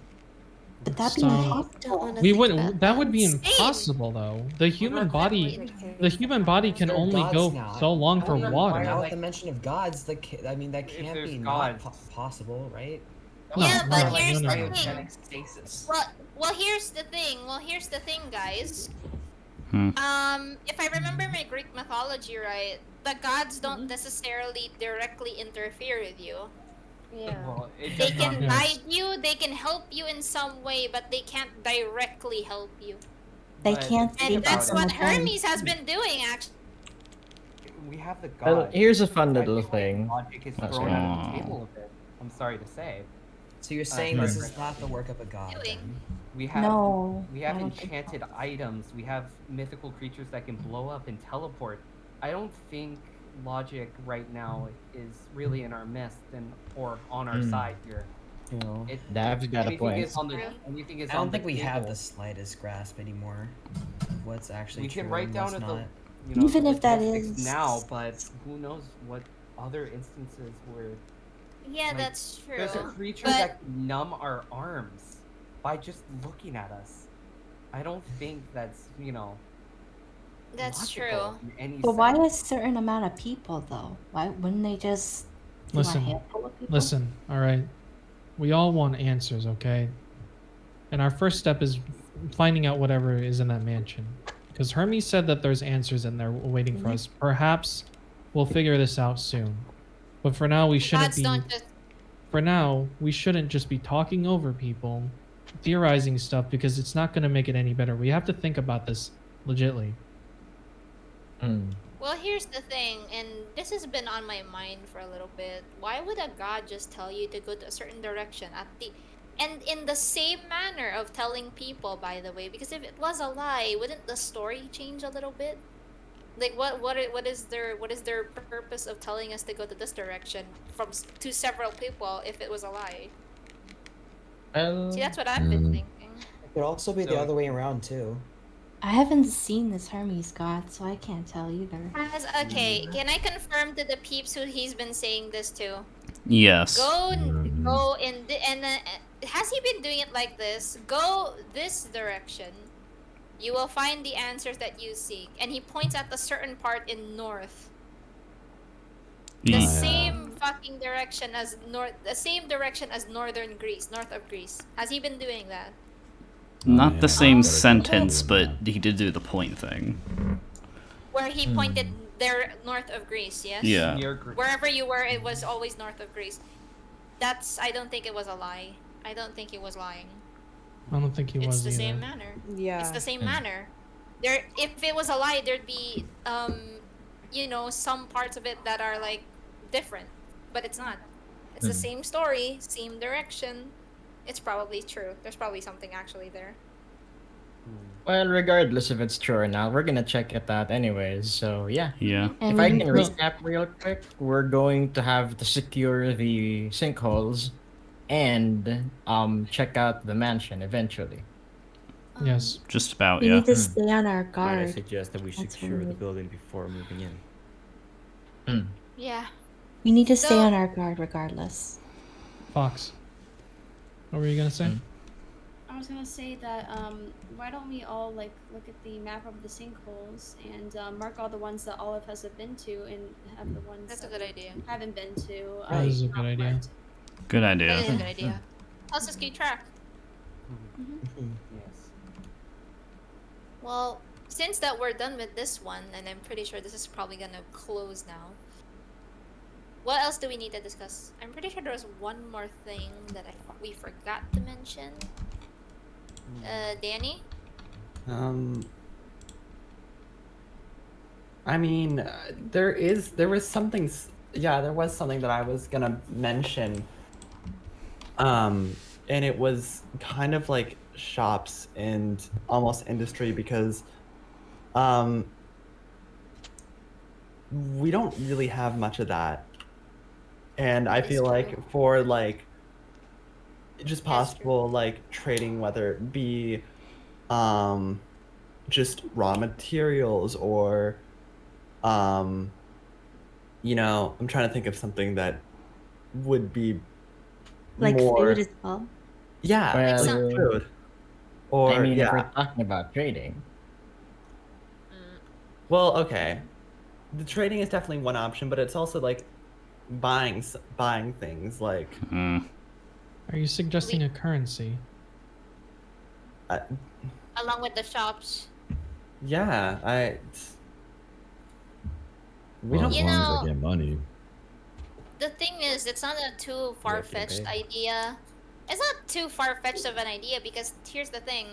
But that'd be So- impossible. We wouldn't. That would be impossible, though. The human Exactly. body can They're only gods go now. so long for Why water. Now not? with the mention of gods, I mean that If can't there's be gods. not possible, right? No, Yeah, no, but no, here's no, the no. thing. Cryogenic stasis. Well, here's the thing. Well, here's the thing, guys. If I remember my Greek mythology right, the gods don't necessarily directly interfere with you. Yeah. Well, it They does can not. Yes. guide you, they can help you in some way, but they can't directly help you. They But can't think see And that's about what it. Hermes has been doing, actually. We have the Well, gods. here's a fun I little feel like thing. logic is That's thrown right. out of the table a bit. I'm sorry to say. So you're saying sorry this for is not the work of a god Doing. then? We have No, we I have don't think so. enchanted items. We have mythical creatures that can blow up and teleport. I don't think logic right now is really in our midst or on our side here. You know, It, Dav's got a anything point. is on the anything is I don't on think the we have table. the slightest grasp anymore of what's actually We true can write and down what's at not. the Even the if that logistics is- now, but who knows what other instances where Yeah, like, that's true. there's a creature But that can numb our arms by just looking at us. I don't think that's that's logical true. in any But why sense. a certain amount of people though? Why wouldn't they just do a Listen, handful of people? listen. All right, we all want answers, okay? And our first step is finding out whatever is in that mansion, because Hermes said that there's answers in there waiting for us. Perhaps we'll figure this out soon. But for now, we shouldn't Gods be. don't just. For now, we shouldn't just be talking over people, theorizing stuff, because it's not going to make it any better. We have to think about this legitly. Well, here's the thing, and this has been on my mind for a little bit. Why would a god just tell you to go to a certain direction and in the same manner of telling people, by the way? Because if it was a lie, wouldn't the story change a little bit? Like what is their purpose of telling us to go to this direction to several people if it was a lie? See, that's what I've been thinking. It could also be the other way around too. I haven't seen this Hermes god, so I can't tell either. Okay, can I confirm to the peeps who he's been saying this to? Yes. Go in has he been doing it like this? Go this direction. You will find the answers that you seek. And he points at the certain part in north. The same fucking direction as northern Greece, north of Greece. Has he been doing that? Not the same sentence, but he did do the point thing. Where he pointed there north of Greece, yes? Yeah. Wherever you were, it was always north of Greece. I don't think it was a lie. I don't think he was lying. I don't think he It's was the either. same manner. Yeah. It's the same manner. If it was a lie, there'd be some parts of it that are like different, but it's not. It's the same story, same direction. It's probably true. There's probably something actually there. Well, regardless if it's true or not, we're gonna check it out anyways. So yeah. Yeah. If I can recap real quick, we're going to have to secure the sinkholes, and check out the mansion eventually. Yes. Just about, We yeah. need to stay on our Might I guard. suggest that we That's secure the rude. building before moving in? Yeah. We need to stay So- on our guard regardless. Fox. What were you gonna say? was gonna say that why don't we all like look at the map of the sinkholes and mark all the ones that Olive hasn't been to and have the ones That's a that good we idea. haven't been to. That is a good not idea. marked. Good That idea. is a good idea. Let's just keep track. Yes. Well, since that we're done with this one, and I'm pretty sure this is probably gonna close now. What else do we need to discuss? I'm pretty sure there was one more thing that we forgot to mention. Danny? I mean, there was something. Yeah, there was something that I was gonna mention. And it was kind of like shops and almost industry because, we don't really have much of that, and I feel like for like just possible like trading, whether it be, just raw materials or you know, I'm trying to think of something that would be Like more food as well. yeah, Well, like food. Or I mean, if yeah. we're talking about trading, Well, okay. The trading is definitely one option, but it's also like buying things like Are you suggesting a currency? Along with the shops. yeah, we Well, don't as long as I get money. The thing is, it's not a too far-fetched idea. It's not too far-fetched of an idea because here's the thing.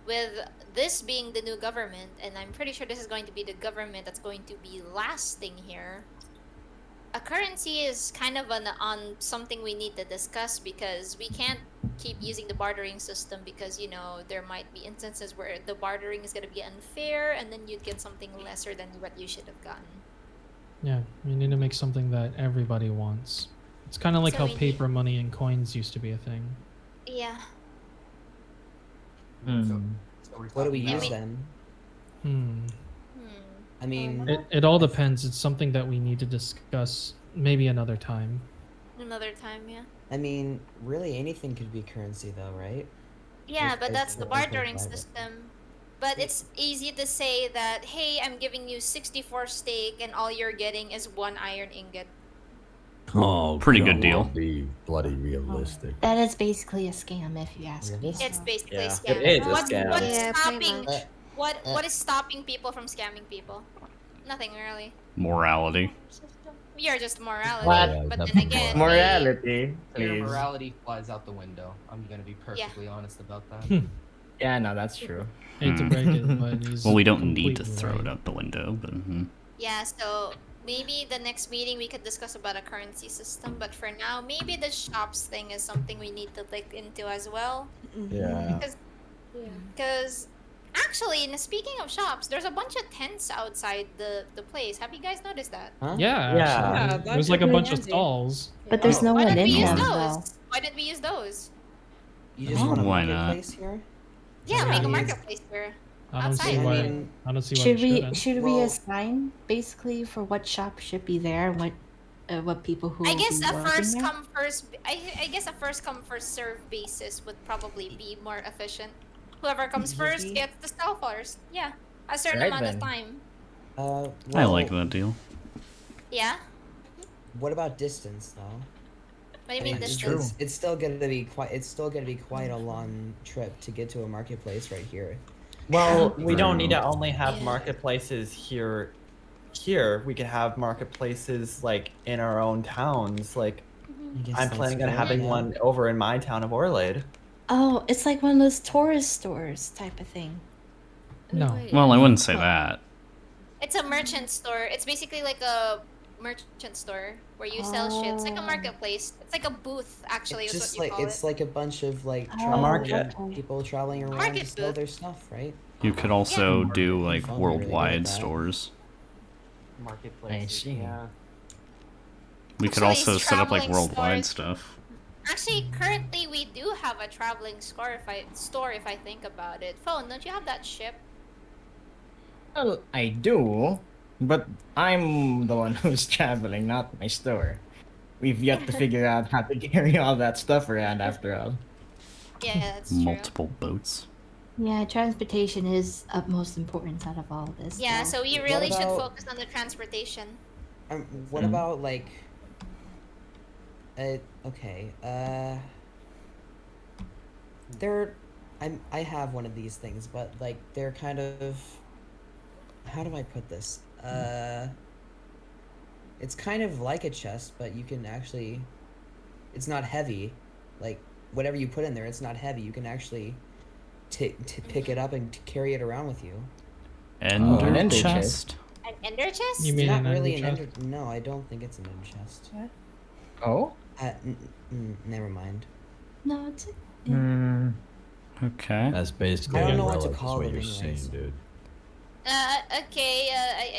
With this being the new government, and I'm pretty sure this is going to be the government that's going to be lasting here, a currency is kind of on something we need to discuss because we can't keep using the bartering system because, you know, there might be instances where the bartering is going to be unfair and then you'd get something lesser than what you should have gotten. Yeah, we need to make something that everybody wants. It's kind of like So how we need- paper money and coins used to be a thing. Yeah. What do we use mean- then? Hmm. I mean, It all depends. It's something that we need to discuss maybe another time. Another time, yeah. I mean, really anything could be currency, though, right? Yeah, As- but as that's the long as we're bartering private. system. But it's easy to say that, hey, I'm giving you 64 steak and all you're getting is 1 iron ingot. Oh, Pretty come good deal. on, Be bloody realistic. That is basically a scam, if you ask me. It's basically Yeah. a scam. It is a What's scam. what's Yeah, pretty stopping much. what is stopping people from scamming people? Nothing really. Morality. We are just morality. What? But then again, morality, Your please. morality flies out the window. I'm gonna be perfectly honest about that. Yeah, no, that's true. Hate to break it, but he's Well, we don't need to completely throw right. it out the window, but yeah, so maybe the next meeting we could discuss about a currency system, but for now, maybe the shops thing is something we need to look into as well. Yeah. Because actually, speaking of shops, there's a bunch of tents outside the place. Have you guys noticed that? Yeah, actually. There's like a bunch of stalls. But there's no Why one didn't in we use them, those? though. Why didn't we use those? You just want a Why not? marketplace here? Yeah, I make a mean, marketplace here. I don't see Outside. why. I mean, I don't see why Should we we shouldn't. should we assign basically for what shop should be there and what people who I will guess be a working first there? come first. I guess a first come first serve basis would probably be more efficient. Whoever comes first Easy. gets the sell first. Yeah, a certain Right amount then. of time. I like that deal. Yeah. What about distance, though? What do you mean it's- distance? It's still gonna be quite. It's still gonna be quite a long trip to get to a marketplace right here. Well, we don't need to True. only have Yeah. marketplaces here. We could have marketplaces like in our own towns. Like, guess I'm that's planning on fair, having yeah. one over in my town of Orlade. Oh, it's like one of those tourist stores type of thing. No. Well, I wouldn't say that. It's a merchant store. It's basically like a merchant store where you sell shit. It's like a marketplace. It's like a booth, actually. It's Is just what you like call it's it. like a bunch of like Oh, traveling market. people traveling around Market to sell booth. their stuff, right? You could also do My like phone would really good at worldwide that. stores. Marketplace. I see. Yeah. We could Actually, also set up like traveling worldwide stores- stuff. Actually, currently we do have a traveling store. If I think about it, phone. Don't you have that ship? Well, I do, but I'm the one who's traveling, not my store. We've yet to figure out how to carry all that stuff around after all. Yeah, that's true. Multiple boats. Yeah, transportation is utmost importance out of all this. Yeah, though. so we What really should about- focus on the transportation. What about like? Okay. I have one of these things, but like they're kind of. How do I put this? It's kind of like a chest, but you can actually. It's not heavy, like whatever you put in there. It's not heavy. You can actually. Pick it up and carry it around with you. Ender an ender chest. An ender chest? You mean Not an really ender an chest? ender. No, I don't think it's an ender chest. Oh. Never mind. No, it's. Okay. That's basically I don't know what umbrella, to is call what them you're anyways. saying, dude. Okay,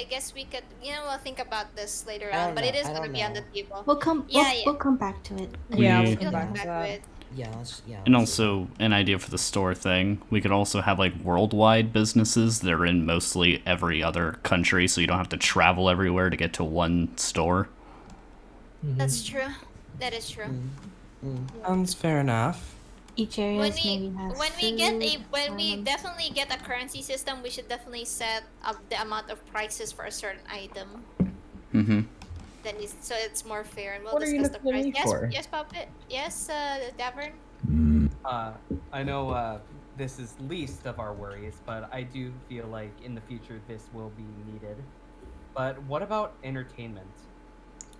I guess we could, we'll think about this later I on, don't but it know, is I gonna don't be on the know. table. We'll come. Yeah, We'll come back to it. Yeah, We- we'll We'll come come back to back to that. it. Yeah, And also, an idea for the store thing. We could also have like worldwide businesses that are in mostly every other country, so you don't have to travel everywhere to get to one store. That's true. That is true. Sounds fair enough. Each area When maybe has we definitely get a currency system, we should definitely set up the amount of prices for a certain item. Mm-hmm. Then so it's more fair, and we'll What are you discuss the looking price. at me for? Yes, Puppet. Yes, Davern. I know this is least of our worries, but I do feel like in the future this will be needed. But what about entertainment?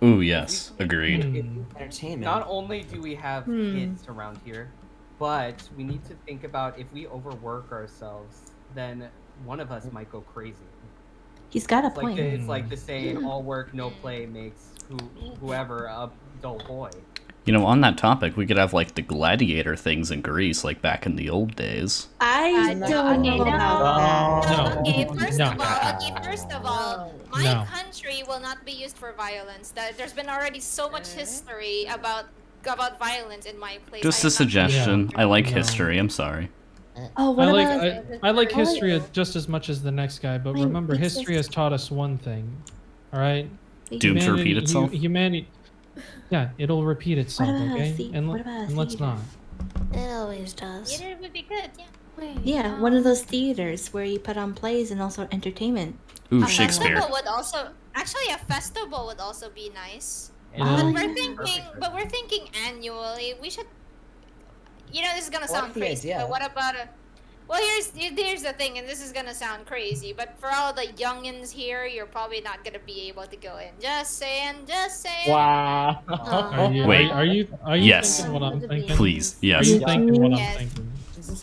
Ooh, yes, agreed. Entertainment. Not only do we have kids around here, but we need to think about if we overwork ourselves, then one of us might go crazy. He's got a It's like point. it's like the saying, "All work, no play makes whoever a dull boy." You know, on that topic, we could have like the gladiator things in Greece, like back in the old days. I don't know about that. Okay, first No. of all, my No. country will not be used for violence. There's been already so much history about violence in my place. Just I a am not suggestion. Yeah. I like No. history. I'm sorry. Oh, what about? I like history just as much as the next guy, but Wait, remember, it's history has taught us one thing. All right. Doomed to repeat itself? Humanity. Yeah, it'll repeat itself. What about a Okay. the- And, what about a and let's theater? not. It always does. Theater would be good, yeah. Wait, Yeah, one of those theaters where you put on plays and also entertainment. Ooh, A Shakespeare. festival would also actually a festival would also be nice. Yeah. But we're thinking annually. We should. This is gonna I like sound the crazy, idea. but what about a? Well, here's the thing, and this is gonna sound crazy, but for all the youngins here, you're probably not gonna be able to go in. Just saying. Wow. Are you, Wait. Are you Yes. thinking what I'm thinking? Please, Are yes. you thinking what Yes. I'm thinking?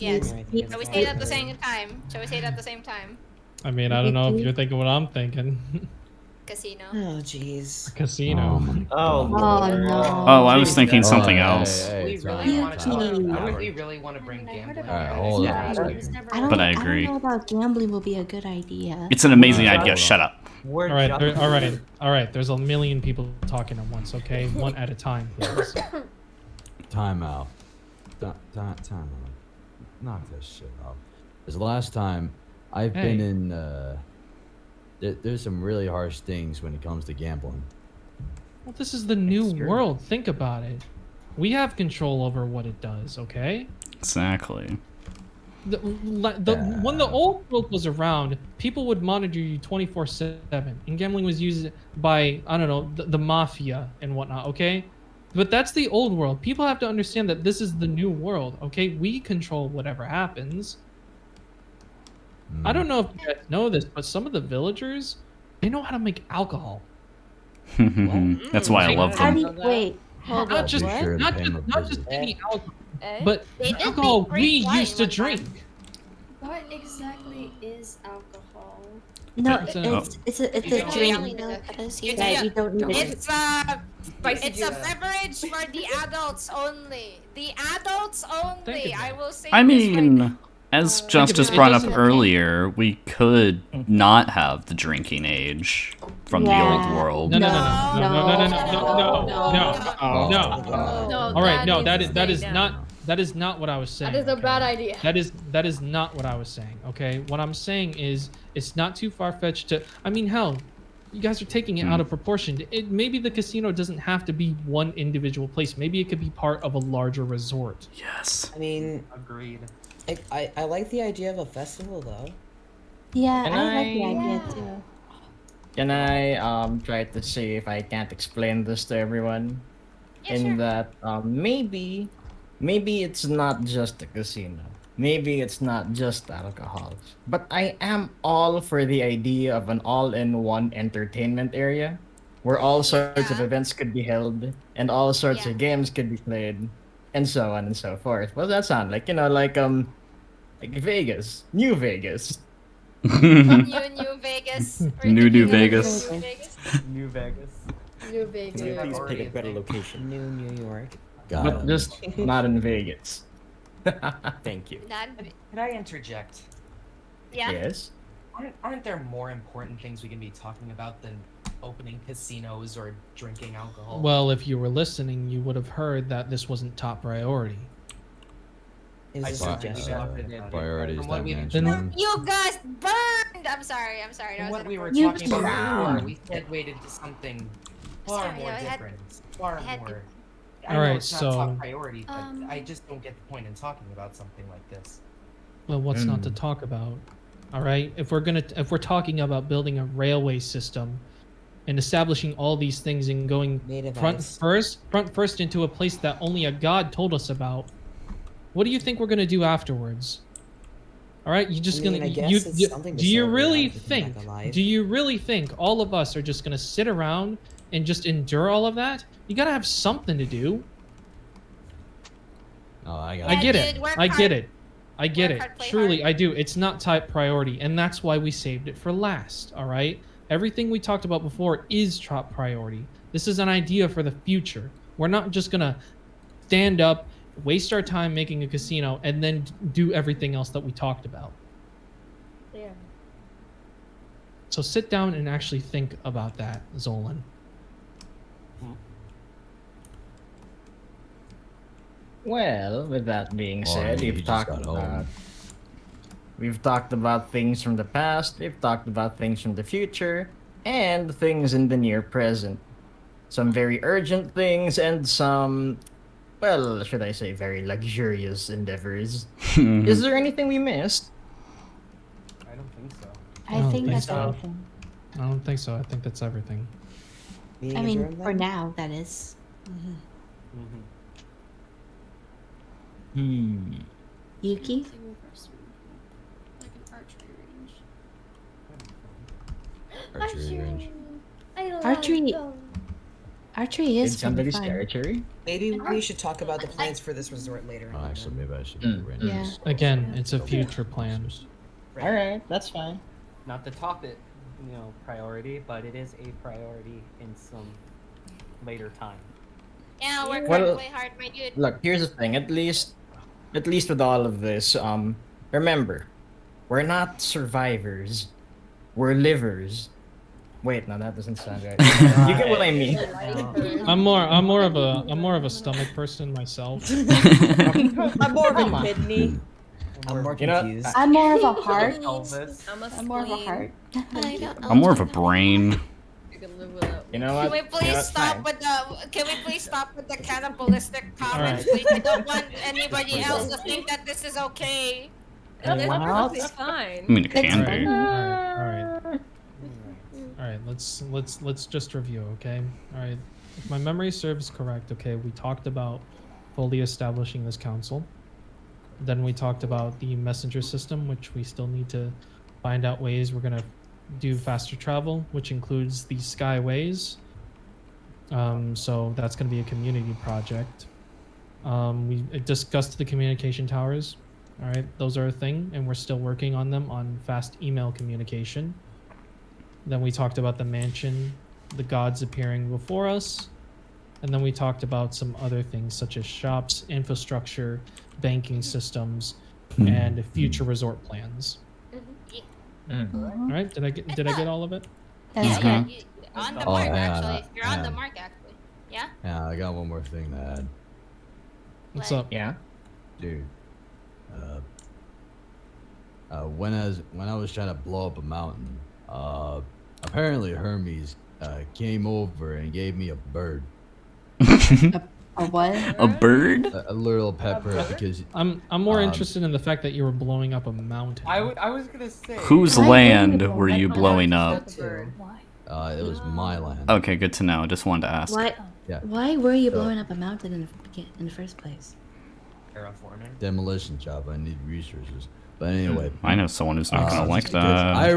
Yes. I think it's Shall we say it at the fine. same time? Shall we say it at the same time? I mean, I don't know if you're thinking what I'm thinking. Casino. Oh, jeez. Casino. Oh, no. Oh, I was thinking something hey, else. hey, We it's really all want right. to. We really want to bring I heard gambling. about Alright, it. hold on. It was never I don't, But I I agree. don't know about gambling will be a good idea. It's an amazing Alright, idea. hold Shut on. up. We're All right, jumping. all right. There's a million people talking at once. Okay, one at a time, please. Time out. Time out. Knock this shit off. Because last time I've been Hey. in. There's some really harsh things when it comes to gambling. Well, this is the new world. Think about it. We have control over what it does. Okay. Exactly. When the old world was around, people would monitor you 24/7, and gambling was used by, I don't know, the mafia and whatnot. Okay, but that's the old world. People have to understand that this is the new world. Okay, we control whatever happens. I don't know if you guys know this, but some of the villagers, they know how to make alcohol. That's why I love them. Wait, hold Not on. just, what? Sure, not pay just, them a not visit. just any alcohol, Eh? but They did alcohol make we great wine used to one time. drink. What exactly is alcohol? No, It's it's a- a You don't drink really know what that is. that you don't need. It's a Spicy juice. beverage for the adults only. The adults only. I will say. I this right mean, as Justice it brought up doesn't- earlier, we could not have the drinking age from the Yeah. old world. No. All right, no, that is not what I was saying. That is a okay? bad idea. That is not what I was saying. Okay, what I'm saying is it's not too far fetched to. I mean, hell, You guys are taking it out of proportion. Maybe the casino doesn't have to be one individual place. Maybe it could be part of a larger resort. Yes. I mean, agreed. I like the idea of a festival though. Yeah, Can I like the I- idea too. Can I try to see if I can't explain this to everyone? Yeah, In sure. that maybe it's not just a casino. Maybe it's not just alcohol. But I am all for the idea of an all-in-one entertainment area where all sorts of events could be held and all sorts of games could be played and so on and so forth. What does that sound like? Like Vegas, New Vegas. New Vegas. New Vegas. New Vegas. New Vegas. Can you please pick a better location? New York. But just not in Vegas. Thank you. Can I interject? Yeah. Yes. Aren't there more important things we can be talking about than opening casinos or drinking alcohol? Well, if you were listening, you would have heard that this wasn't top priority. Is a suggestion. Priorities From what not we- mentioned. You guys burned! I'm sorry. That From was what we were inappropriate. talking about before, we segued to something far Sorry, more I had- different. Far I had more. to- I know Alright, it's not so- top priority, but I just don't get the point in talking about something like this. Well, what's not to talk about? All right, if we're talking about building a railway system and establishing all these things and going front first into a place that only a god told us about, what do you think we're gonna do afterwards? All right, you just I mean, gonna I guess you, it's you- something to do you celebrate really if we come back think alive. do you really think all of us are just gonna sit around and just endure all of that? You gotta have something to do. Oh, I I get it. dude, work I get hard. it. I get Work it. hard, play Truly, hard. I do. It's not top priority, and that's why we saved it for last. All right. Everything we talked about before is top priority. This is an idea for the future. We're not just gonna stand up, waste our time making a casino, and then do everything else that we talked about. Yeah. So sit down and actually think about that, Zolan. Well, with that being Or said, maybe we've just talked got home. about things from the past, we've talked about things from the future, and things in the near present. Some very urgent things and some, well, should I say, very luxurious endeavors. Is there anything we missed? I don't think so. I think that's so. everything. I don't think so. I think that's everything. I mean, for now, that is. Yuki? Like an archery range. Archery range. I love Archery. them. Archery is Did somebody pretty say fun. archery? Maybe we should talk about the plans for this resort later. Oh, actually, maybe I should. Yeah. Again, it's a future plan. All right, that's fine. Not the top it, priority, but it is a priority in some later time. Yeah, work Well, hard, play hard, my dude. Look, here's the thing. At least with all of this, remember, we're not survivors. We're livers. Wait, no, that doesn't sound right. You get what I mean. I'm more of a stomach person myself. I'm more of Come a on. kidney. I'm more You know, confused. I'm more of a heart. Elvis. I'm more of a heart. I don't know. I'm more of a brain. You can live without. You know Can what? we You know please what? stop Fine. with the? Can we please stop with the cannibalistic comments? Alright. Please, we don't want anybody else to think that this is okay. That's Anyone perfectly else? fine. I mean, it can Alright, be. alright. All right, let's just review, okay? All right, if my memory serves correct, okay, we talked about fully establishing this council. Then we talked about the messenger system, which we still need to find out ways we're gonna do faster travel, which includes the skyways. So that's gonna be a community project. We discussed the communication towers. All right, those are a thing, and we're still working on them on fast email communication. Then we talked about the mansion, the gods appearing before us. And then we talked about some other things such as shops, infrastructure, banking systems, and future resort plans. All right, did I get all of it? That's Yeah, good. you, on the Oh, mark, yeah, actually. You're on the yeah. mark, actually. Yeah. Yeah, I got one more thing to add, What's up? Yeah. dude. When I was trying to blow up a mountain, apparently Hermes came over and gave me a bird. A what? A bird? A little pepper because I'm more interested in the fact that you were blowing up a mountain. I was gonna say. Whose land were you blowing up? it was my land. Okay, good to know. I just wanted to ask. Why? Yeah. Why were you So- blowing up a mountain in the first place? Terraforming. Demolition job. I need resources. But anyway, I know someone who's not gonna like because that. I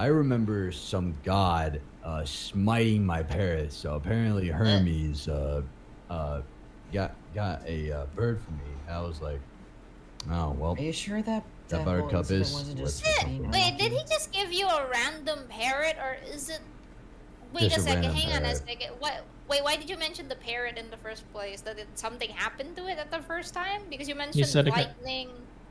remember some god smiting my parrot. So apparently Hermes got a bird for me. I was like, oh well. Are you sure that that whole buttercup incident is wasn't what's just for being supper. Wait, did he just give you a random parrot, or is it? Wait Just a a second. random Hang on a parrot. second. What? Wait, why did you mention the parrot in the first place? That something happened to it at the first time? Because you mentioned said it got- lightning.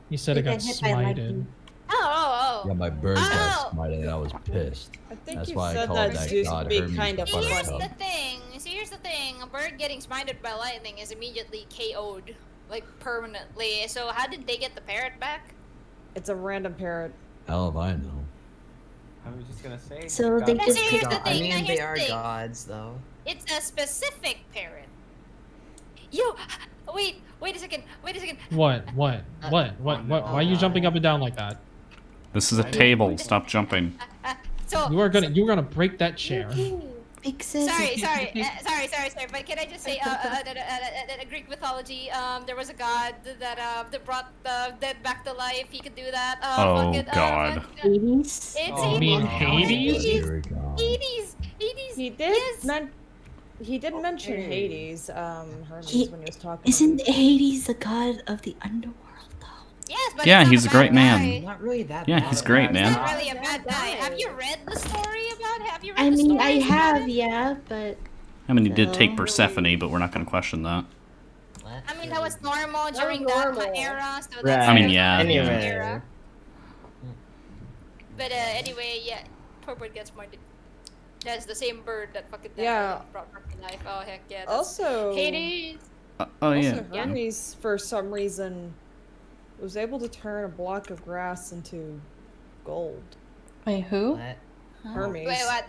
He said it got smited. Oh. Yeah, my bird got smited and I was pissed. I think That's you why I said called that that to god be Hermes kind of See, here's buttercup. the thing. Here's the thing. A bird getting smited by lightning is immediately KO'd, like permanently. So how did they get the parrot back? It's a random parrot. Hell if I know. I was just gonna say. So they God- just Here's the I thing. mean, Now, they here's are the thing. gods, though. It's a specific parrot. Yo, wait a second. What? Why are you jumping up and down like that? This is a table. Stop jumping. So You are gonna break that chair. sorry. But can I just say, in Greek mythology, there was a god that brought the dead back to life. He could do that. Oh, God. Hades? It's You mean Hades? Here we go. Hades. He did he did mention Hades, Hermes, He- when he was talking. Isn't Hades the god of the underworld? Yes, but Yeah, not he's a great bad man. guy. Not really that Yeah, bad. he's great, man. Not really a bad guy. Have you read the story about? Have you read I the mean, story? I have, yeah, but I mean, he did take No. Persephone, but we're not gonna question that. I mean, that was normal during that era. So Right. that's I mean, yeah. Anyway. era. But anyway, yeah, poor bird gets smited. That's the same bird that fucking brought back to life. Oh heck yeah. That's Also, Hades. Oh yeah. also Hermes, for some reason, was able to turn a block of grass into gold. wait, who? What? Hermes. Wait, what?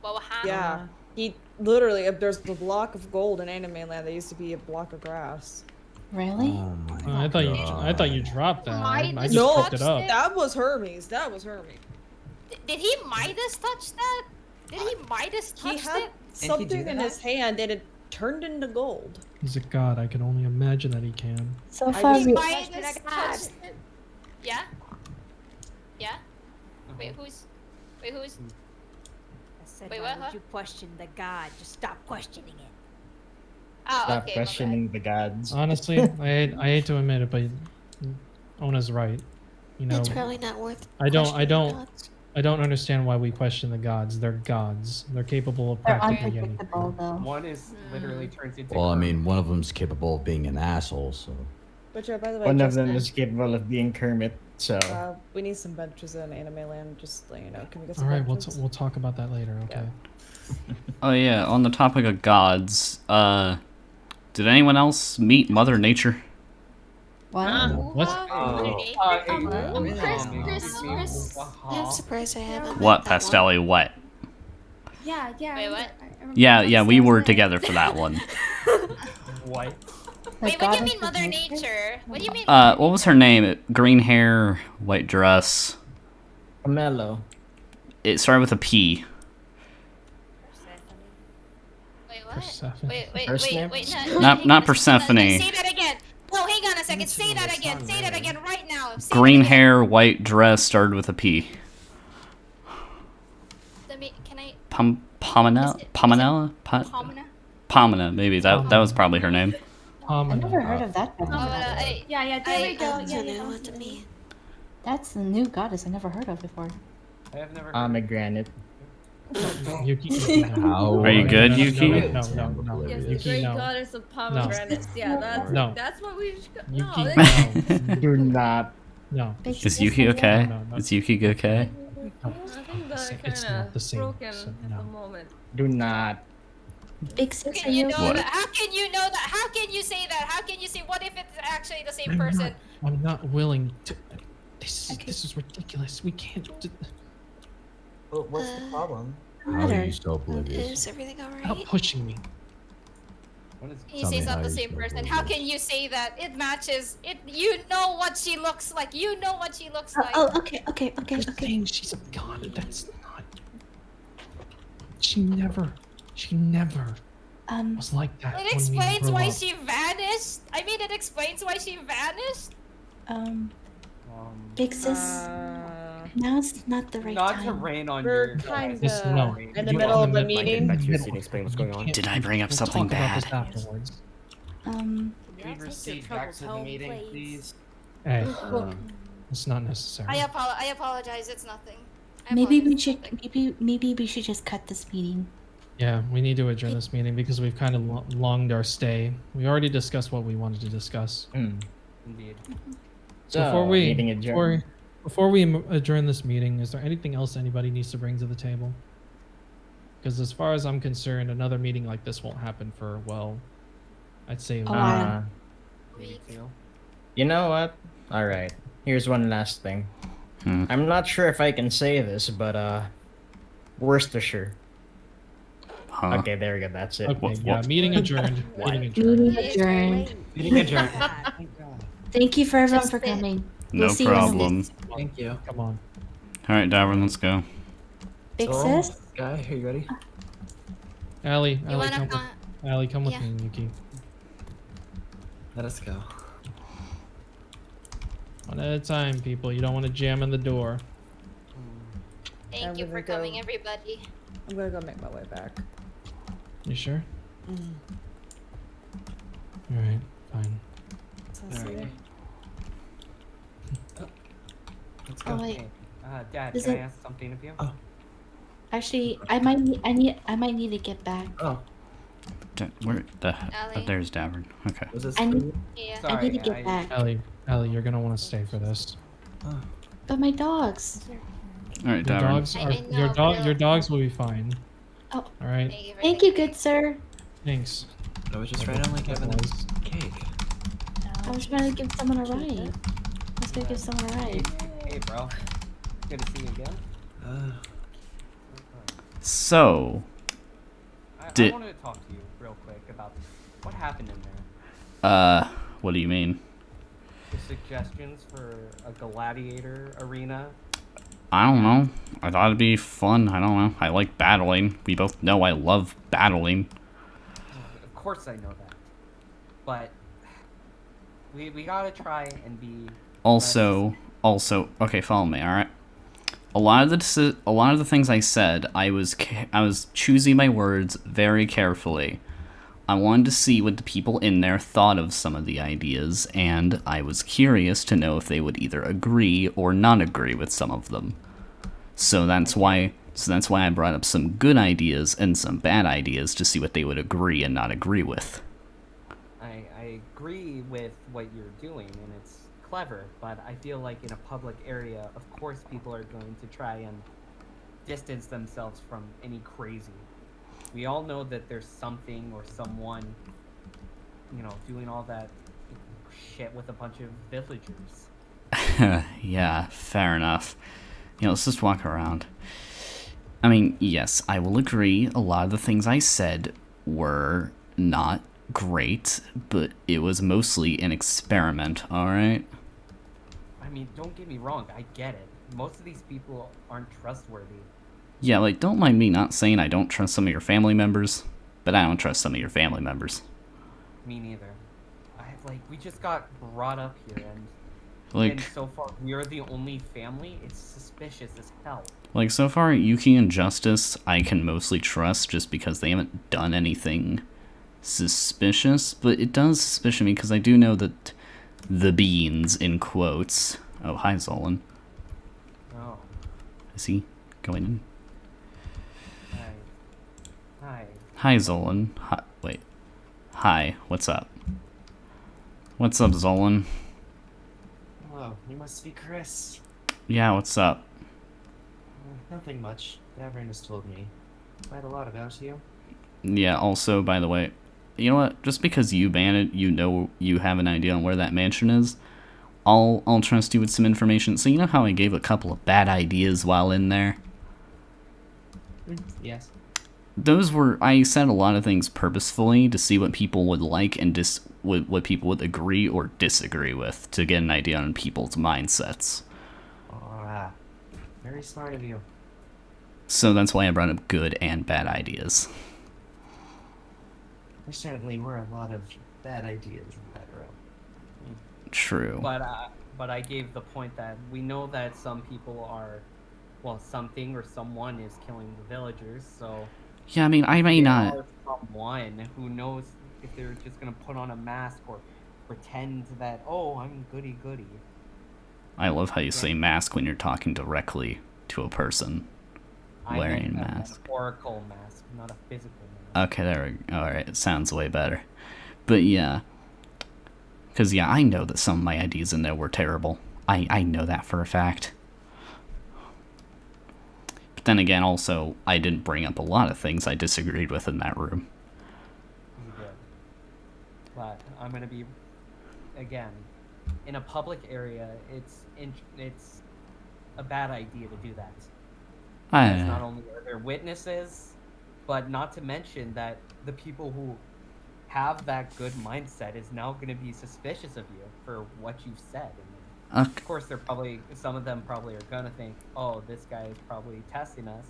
What? Yeah. He literally, there's the block of gold in Anime Land that used to be a block of grass. Really? Oh my I thought you dropped that. I just No, picked it up. that was Hermes. That was Hermes. Did he Midas touch that? Did he Midas He touch had it? something in his hand and it turned into gold. He's a god. I can only imagine that he can. So far, Did we Midas touch it? Yeah. Yeah. Wait, who's? I said, Wait, why what, would huh? you question the god? Just stop questioning it. Oh, Stop okay. questioning the gods. Honestly, I hate to admit it, but Ona's right. You know, It's probably not worth. I don't gods. I don't understand why we question the gods. They're gods. They're capable of they're practically anything. unpredictable, though. One is literally turns into. Well, I Kermit. mean, one of them's capable of being an asshole, so. But yeah, by the way, One of Justin, them is capable of being Kermit, so. we need some benches in Anime Land. Just let you know. Can we get All some right, benches? we'll talk about that later. Okay. Oh yeah. On the topic of gods, did anyone else meet Mother Nature? Wow. What? Yeah, I'm surprised I haven't. What, met that one. Pastelli? What? Yeah. Wait, what? I remember Yeah, we were Pastelli. together for that one. What? Wait, what do you mean, Mother Nature? What do you mean? What was her name? Green hair, white dress. Pomelo. It started with a P. Wait, what? Persephone. Wait. Not Persephone. Say that again. No, hang on a second. Say that again. Say that again right now. Say Green that again. hair, white dress, started with a P. Can I? Pominella? Pomina, maybe. That was probably her name. I've never heard of that before. Yeah, there we go. That's Yeah, a new yeah. one to me. That's the new goddess I never heard of before. I have never. Pomegranate. Yuki. How Are you good, Yuki? No. Yes, the Yuki, great no. goddess of pomegranates. Yeah, that's what we should. Yuki, No, no. Do not. No. Is Yuki okay? No. Is Yuki okay? I think It's they're not kind the of same, broken so at no. the moment. Do not. Big sis, How can you know that? How can you know that? How can you say that? How can you say? What if it's actually the same person? I'm not willing to. This is ridiculous. We can't. Well, what's the problem? How are you so oblivious? Is everything alright? Stop pushing me. He Tell me says how not the you're same so person. How oblivious. can you say that? It matches. It. You know what she looks like. You know what she looks like. Oh, okay. You're saying she's a god. That's not. She never was like that. It when we explains grew why up. she vanished. I mean, it explains why she vanished. Big sis, now's not the right Not time. to rain on We're your kind Yes, no. of in You the get middle in of the a mid- meeting. Back to your middle. seat and explain what's going on. Did I bring up We'll something talk about this bad? afterwards. Can we proceed back to the meeting, please? Hey, it's not necessary. I apologize. It's nothing. Maybe we should. Maybe we should just cut this meeting. Yeah, we need to adjourn this meeting because we've kind of longed our stay. We already discussed what we wanted to discuss. Indeed. So, meeting adjourned. Before we adjourn this meeting, is there anything else anybody needs to bring to the table? Because as far as I'm concerned, another meeting like this won't happen for, well, I'd say a week. You know what? All right. Here's one last thing. I'm not sure if I can say this, but Worcestershire. Huh? Okay, there we go. That's it. Okay, yeah, meeting adjourned. Meeting adjourned. Meeting adjourned. Meeting adjourned. Thank you for everyone for coming. No We'll see you in a problem. week. Thank you. Come on. All right, Davin, let's go. Big So, sis. Guy, are you ready? Allie, You wanna come with yeah. me, Yuki. Let us go. One at a time, people. You don't want to jam in the door. Thank you for coming, everybody. I'm gonna go make my way back. You sure? Mm. All right, fine. So I'll see you. Let's Oh wait. Dad, Is can I it- ask something of you? Actually, I might need to get back. Oh. Where the? Allie. There's Davin. Okay. Was this I need, Yeah. I need to get back. Allie, you're gonna want to stay for this. But my dogs. All right, Your Davin. dogs are your dogs will be fine. Oh. All right. Thank you, good sir. Thanks. I was just randomly giving him cake. I was trying to give someone a ride. I was gonna give someone a ride. Hey, bro. Good to see you again. So, I did wanted to talk to you real quick about what happened in there. what do you mean? The suggestions for a gladiator arena. I don't know. I thought it'd be fun. I don't know. I like battling. We both know I love battling. Of course I know that. But we gotta try and be Also, okay, follow me, all right? A lot of the things I said, I was choosing my words very carefully. I wanted to see what the people in there thought of some of the ideas, and I was curious to know if they would either agree or not agree with some of them. So that's why I brought up some good ideas and some bad ideas to see what they would agree and not agree with. I agree with what you're doing, and it's clever, but I feel like in a public area, of course people are going to try and distance themselves from any crazy. We all know that there's something or someone, doing all that shit with a bunch of villagers. Yeah, fair enough. Let's just walk around. I mean, yes, I will agree, a lot of the things I said were not great, but it was mostly an experiment, alright? I mean, don't get me wrong, I get it. Most of these people aren't trustworthy. Yeah, like, don't mind me not saying I don't trust some of your family members, but I don't trust some of your family members. Me neither. We just got brought up here, and so far we are the only family. It's suspicious as hell. Like, so far, Yuki and Justice I can mostly trust just because they haven't done anything suspicious, but it does suspicion me because I do know that the beans, in quotes... Oh, hi, Zolan. Oh. Is he going in? Hi. Hi, Zolan. Hi, wait. Hi, what's up? What's up, Zolan? Hello, you must be Chris. Yeah, what's up? Nothing much. Davin has told me quite a lot about you. Yeah, also, by the way, you know what? Just because you you have an idea on where that mansion is, I'll trust you with some information. So you know how I gave a couple of bad ideas while in there? Yes. I said a lot of things purposefully to see what people would like and what people would agree or disagree with, to get an idea on people's mindsets. Ah, very smart of you. So that's why I brought up good and bad ideas. There certainly were a lot of bad ideas in that room. True. But I gave the point that we know that some people are, well, something or someone is killing the villagers, so... Yeah, I mean, I may not... Or someone who knows if they're just gonna put on a mask or pretend that, oh, I'm goody-goody. I love how you say mask when you're talking directly to a person wearing a mask. A metaphorical mask, not a physical mask. Okay, there we go. Alright, it sounds way better. But yeah. Because, yeah, I know that some of my ideas in there were terrible. I know that for a fact. But then again, also, I didn't bring up a lot of things I disagreed with in that room. You did. But I'm going to be, again, in a public area, it's a bad idea to do that. Because not only are there witnesses, but not to mention that the people who have that good mindset is now going to be suspicious of you for what you've said. And of course, some of them probably are going to think, oh, this guy is probably testing us,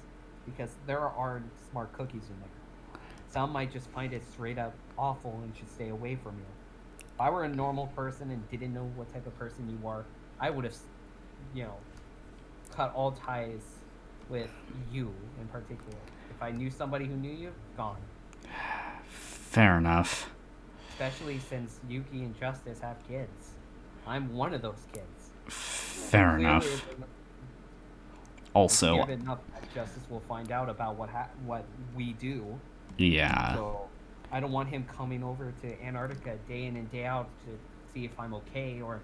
because there are smart cookies in there. Some might just find it straight up awful and should stay away from you. If I were a normal person and didn't know what type of person you are, I would have, cut all ties with you in particular. If I knew somebody who knew you, gone. Fair enough. Especially since Yuki and Justice have kids. I'm one of those kids. Fair enough. Also, I'm scared enough that Justice will find out about what we do. Yeah. So I don't want him coming over to Antarctica day in and day out to see if I'm okay or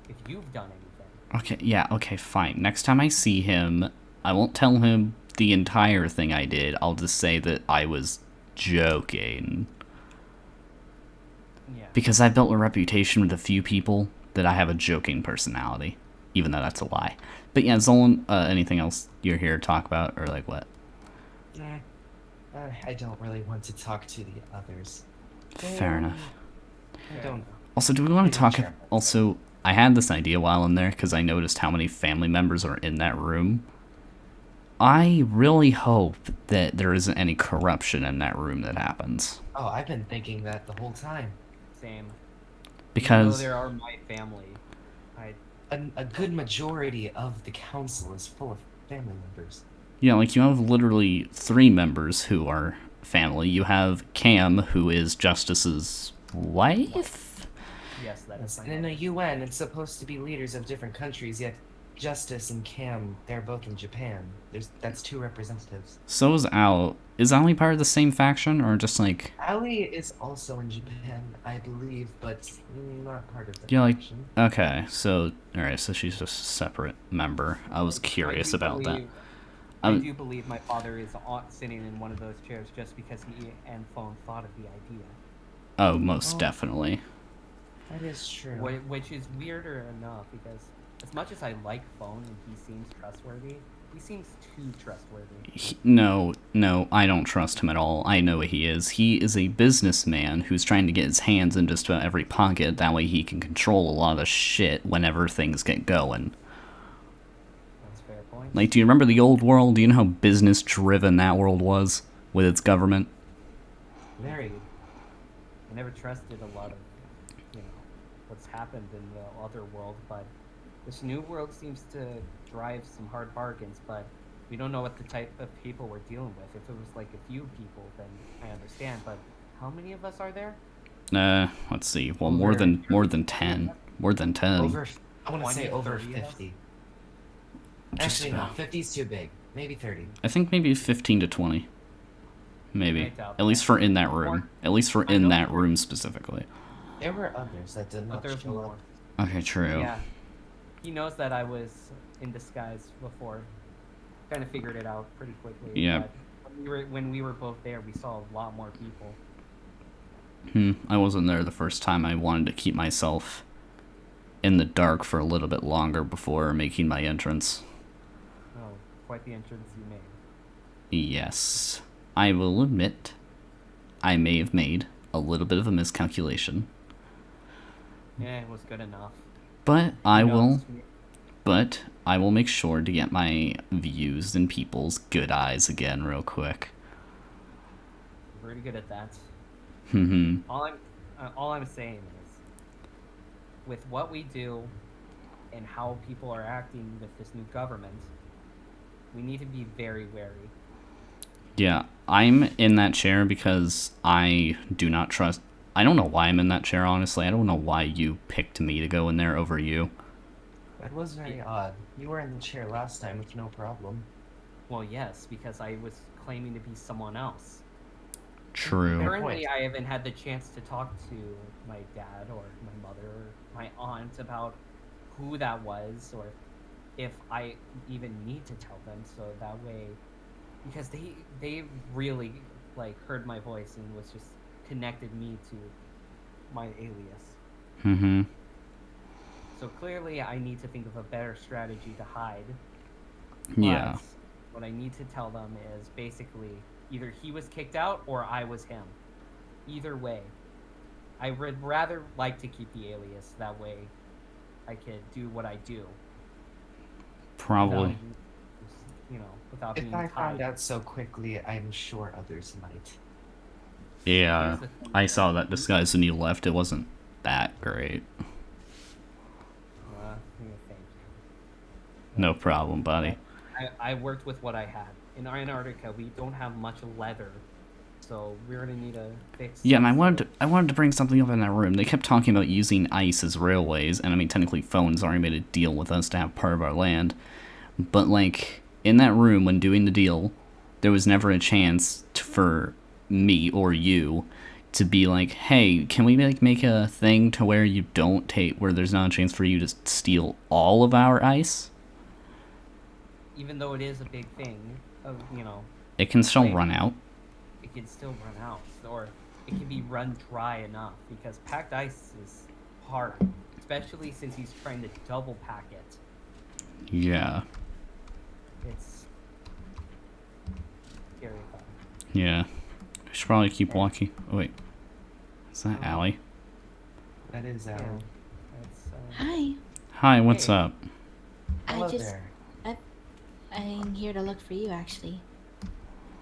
if you've done anything. Okay, yeah, okay, fine. Next time I see him, I won't tell him the entire thing I did. I'll just say that I was joking. Yeah. Because I've built a reputation with a few people that I have a joking personality, even though that's a lie. But yeah, Zolan, anything else you're here to talk about, or like what? I don't really want to talk to the others. Fair enough. I don't know. Also, do we want to talk... Also, I had this idea while in there, because I noticed how many family members are in that room. I really hope that there isn't any corruption in that room that happens. Oh, I've been thinking that the whole time. Same. Because... Even though there are my family. A good majority of the council is full of family members. Yeah, like you have literally 3 members who are family. You have Cam, who is Justice's wife? Yes, that is. And in the UN, it's supposed to be leaders of different countries, yet Justice and Cam, they're both in Japan. That's 2 representatives. So is Al. Is Ali part of the same faction, or just like... Ali is also in Japan, I believe, but not part of the Yeah, like... faction. Okay, so... Alright, so she's just a separate member. I was curious about that. I do believe my father is sitting in one of those chairs just because he and Phone thought of the idea. Oh, most definitely. That is true. Which is weirder enough, because as much as I like Phone and he seems trustworthy, he seems too trustworthy. No, I don't trust him at all. I know what he is. He is a businessman who's trying to get his hands in just about every pocket. That way he can control a lot of the shit whenever things get going. That's a fair point. Like, do you remember the old world? Do you know how business-driven that world was with its government? Very. I never trusted a lot of, what's happened in the other world, but this new world seems to drive some hard bargains, but we don't know what the type of people we're dealing with. If it was like a few people, then I understand, but how many of us are there? Let's see. Well, more than 10. More than 10. I want to say over 50. Actually, no, 50's too big. Maybe 30. I think maybe 15 to 20. Maybe. At least for in that room. At least for in that room specifically. There were others that did not show up. Okay, true. Yeah. He knows that I was in disguise before. Kind of figured it out pretty quickly. Yeah. But when we were both there, we saw a lot more people. I wasn't there the first time. I wanted to keep myself in the dark for a little bit longer before making my entrance. Oh, quite the entrance you made. Yes. I will admit, I may have made a little bit of a miscalculation. Yeah, it was good enough. But I You know, will... it's- But I will make sure to get my views in people's good eyes again real quick. We're pretty good at that. Mm-hmm. All I'm saying is, with what we do and how people are acting with this new government, we need to be very wary. Yeah, I'm in that chair because I do not trust... I don't know why I'm in that chair, honestly. I don't know why you picked me to go in there over you. That was very odd. You were in the chair last time with no problem. Well, yes, because I was claiming to be someone else. True. Currently, I haven't had the chance to talk to my dad or my mother or my aunt about who that was or if I even need to tell them, so that way, because they really like heard my voice and was just connected me to my alias. Mm-hmm. So clearly, I need to think of a better strategy to hide. Yeah. But what I need to tell them is basically either he was kicked out or I was him. Either way, I would rather like to keep the alias. That way, I could do what I do. Probably. Without, you know, without being If I tied. found out so quickly, I'm sure others might. Yeah, I saw that disguise when you left. It wasn't that great. Thank No problem, buddy. you. I worked with what I had. In Antarctica, we don't have much leather, so we're gonna need a fix. Yeah, and I wanted to bring something up in that room. They kept talking about using ice as railways, and I mean, technically phones already made a deal with us to have part of our land. But, like, in that room, when doing the deal, there was never a chance for me or you to be like, hey, can we, like, make a thing to where you don't take, where there's not a chance for you to steal all of our ice? Even though it is a big thing, you know. It can still like, run out. It can still run out, or it can be run dry enough, because packed ice is hard, especially since he's trying to double pack it. Yeah. It's scary thought. Yeah. I should probably keep walking. Oh, wait. Is that Allie? That is Yeah. Alan. It's, Hi. Hi, what's Hey. up? Hello I just, there. I'm here to look for you, actually.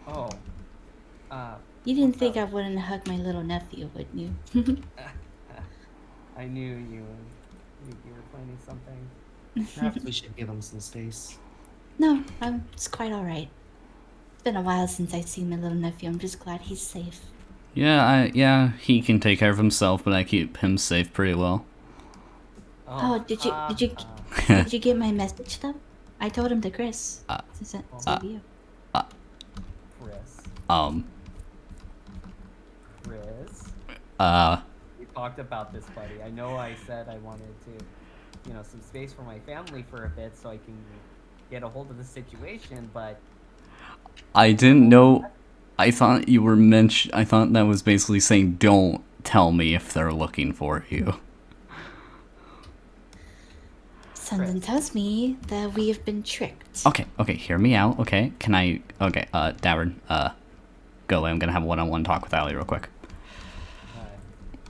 Oh. You didn't think I wouldn't hug my little nephew, would you? I knew you were planning something. Perhaps we should give him some space. No, it's quite alright. It's been a while since I've seen my little nephew. I'm just glad he's safe. Yeah, he can take care of himself, but I keep him safe pretty well. Oh, did you get my message though? I told him to Chris. To send to you. Chris. Chris. We talked about this, buddy. I know I said I wanted to, you know, some space for my family for a bit so I can get a hold of the situation, but I didn't know. I thought you were I thought that was basically saying, don't tell me if they're looking for you. Something tells me that we have been tricked. Okay, hear me out, okay? Can I... Okay, Davern, go away. I'm gonna have a one-on-one talk with Allie real quick.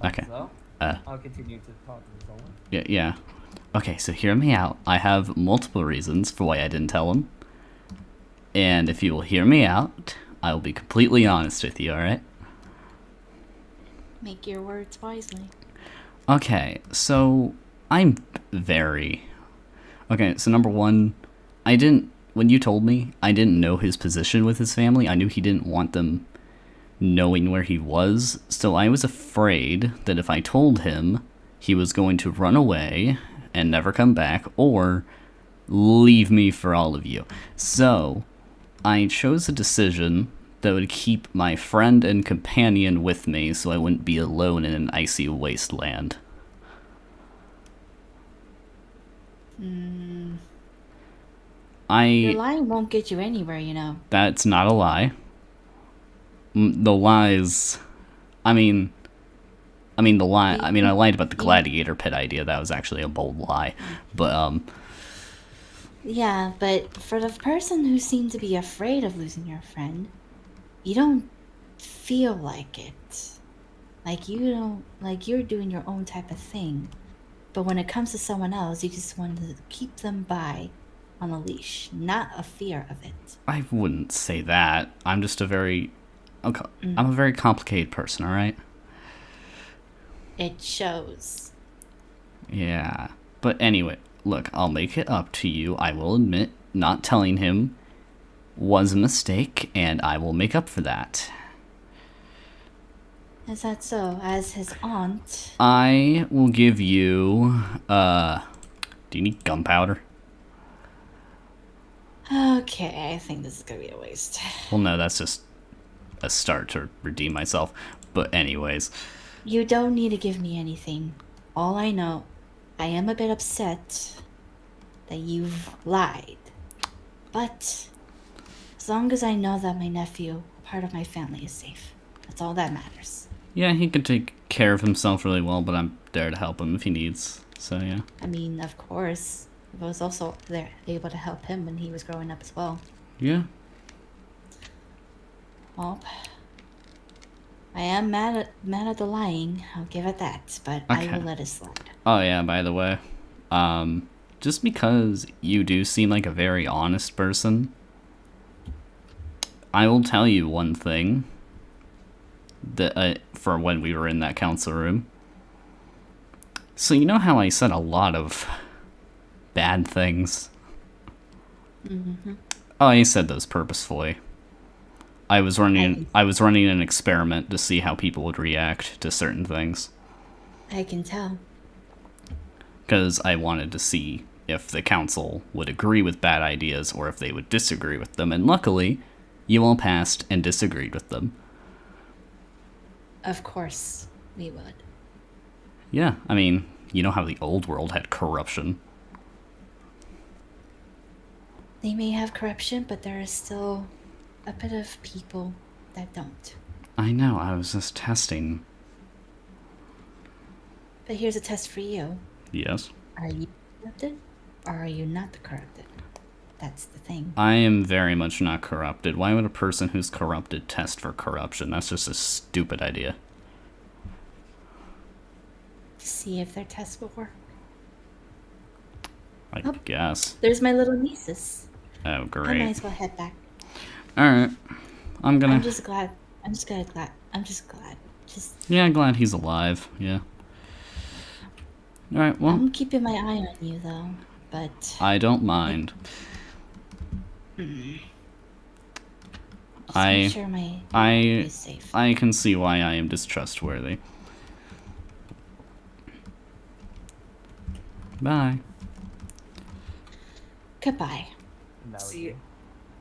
Okay. so I'll continue to talk to someone. Yeah. Okay, so hear me out. I have multiple reasons for why I didn't tell him. And if you will hear me out, I will be completely honest with you, alright? Make your words wisely. Okay, so I'm very... Okay, so number one, when you told me, I didn't know his position with his family. I knew he didn't want them knowing where he was, so I was afraid that if I told him, he was going to run away and never come back, or leave me for all of you. So, I chose a decision that would keep my friend and companion with me so I wouldn't be alone in an icy wasteland. Your lying won't get you anywhere, you know. That's not a lie. The lies... I mean, I lied about the gladiator pit idea. That was actually a bold lie. But, Yeah, but for the person who seemed to be afraid of losing your friend, you don't feel like it. Like you don't, like you're doing your own type of thing. But when it comes to someone else, you just want to keep them by on a leash, not a fear of it. I wouldn't say that. I'm just a very... I'm a very complicated person, alright? It shows. Yeah. But anyway, look, I'll make it up to you. I will admit, not telling him was a mistake, and I will make up for that. Is that so? As his aunt? I will give you, do you need gunpowder? Okay, I think this is gonna be a waste. Well, no, that's just a start to redeem myself. But anyways. You don't need to give me anything. All I know, I am a bit upset that you've lied. But as long as I know that my nephew, part of my family, is safe, that's all that matters. Yeah, he can take care of himself really well, but I'm there to help him if he needs. So, yeah. I mean, of course. I was also there able to help him when he was growing up as well. Yeah. Well, I am mad at the lying, I'll give it that, but Okay. I will let it slide. Oh, yeah, by the way. Just because you do seem like a very honest person, I will tell you one thing. That for when we were in that council room. So you know how I said a lot of bad things? Mm-hmm. Oh, I said those purposefully. I was running an experiment to see how people would react to certain things. I can tell. Because I wanted to see if the council would agree with bad ideas or if they would disagree with them. And luckily, you all passed and disagreed with them. Of course, we would. Yeah, I mean, you know how the old world had corruption. They may have corruption, but there is still a bit of people that don't. I know, I was just testing. But here's a test for you. Yes? Are you corrupted, or are you not corrupted? That's the thing. I am very much not corrupted. Why would a person who's corrupted test for corruption? That's just a stupid idea. To see if their test will work. I guess. There's my little nieces. Oh, I great. might as well head back. Alright. I'm just glad. Just. Yeah, glad he's alive. Yeah. Alright, well. I'm keeping my eye on you, though. But. I don't mind. Just make sure my is safe. I can see why I am distrustworthy. Bye. Goodbye. See,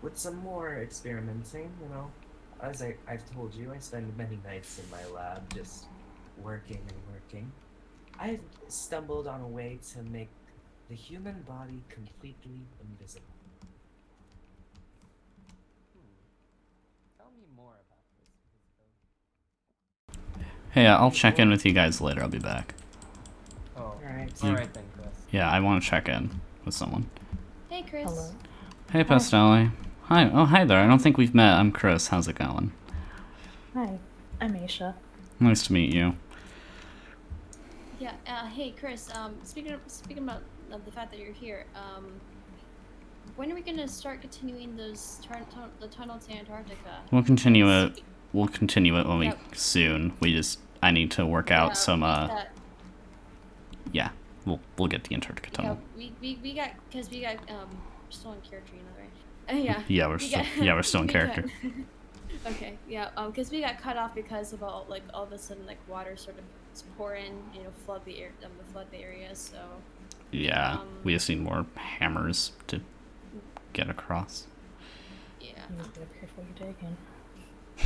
with some more experimenting, you know, as I've told you, I spend many nights in my lab just working and working. I've stumbled on a way to make the human body completely invisible. Tell me more about this. Hey, I'll check in with you guys later. I'll be back. Oh, alright. Alright then, Chris. Yeah, I want to check in with someone. Hey, Chris. Hello. Hey, Pastelli. Hi. Oh, hi there. I don't think we've met. I'm Chris. How's it going? Hi, I'm Aisha. Nice to meet you. Yeah. Hey, Chris. Speaking about the fact that you're here. When are we gonna start continuing those the tunnel to Antarctica? We'll continue it. We'll continue it when we soon. I need to work out some. Yeah, we'll get the Antarctica tunnel. Yeah, we got still in character, you know, right? Yeah. Yeah, we're still in character. Okay, yeah, because we got cut off because of all of a sudden water sort of pour in, flood the area. So. Yeah, we just need more hammers to get across. Yeah. You need to be careful you're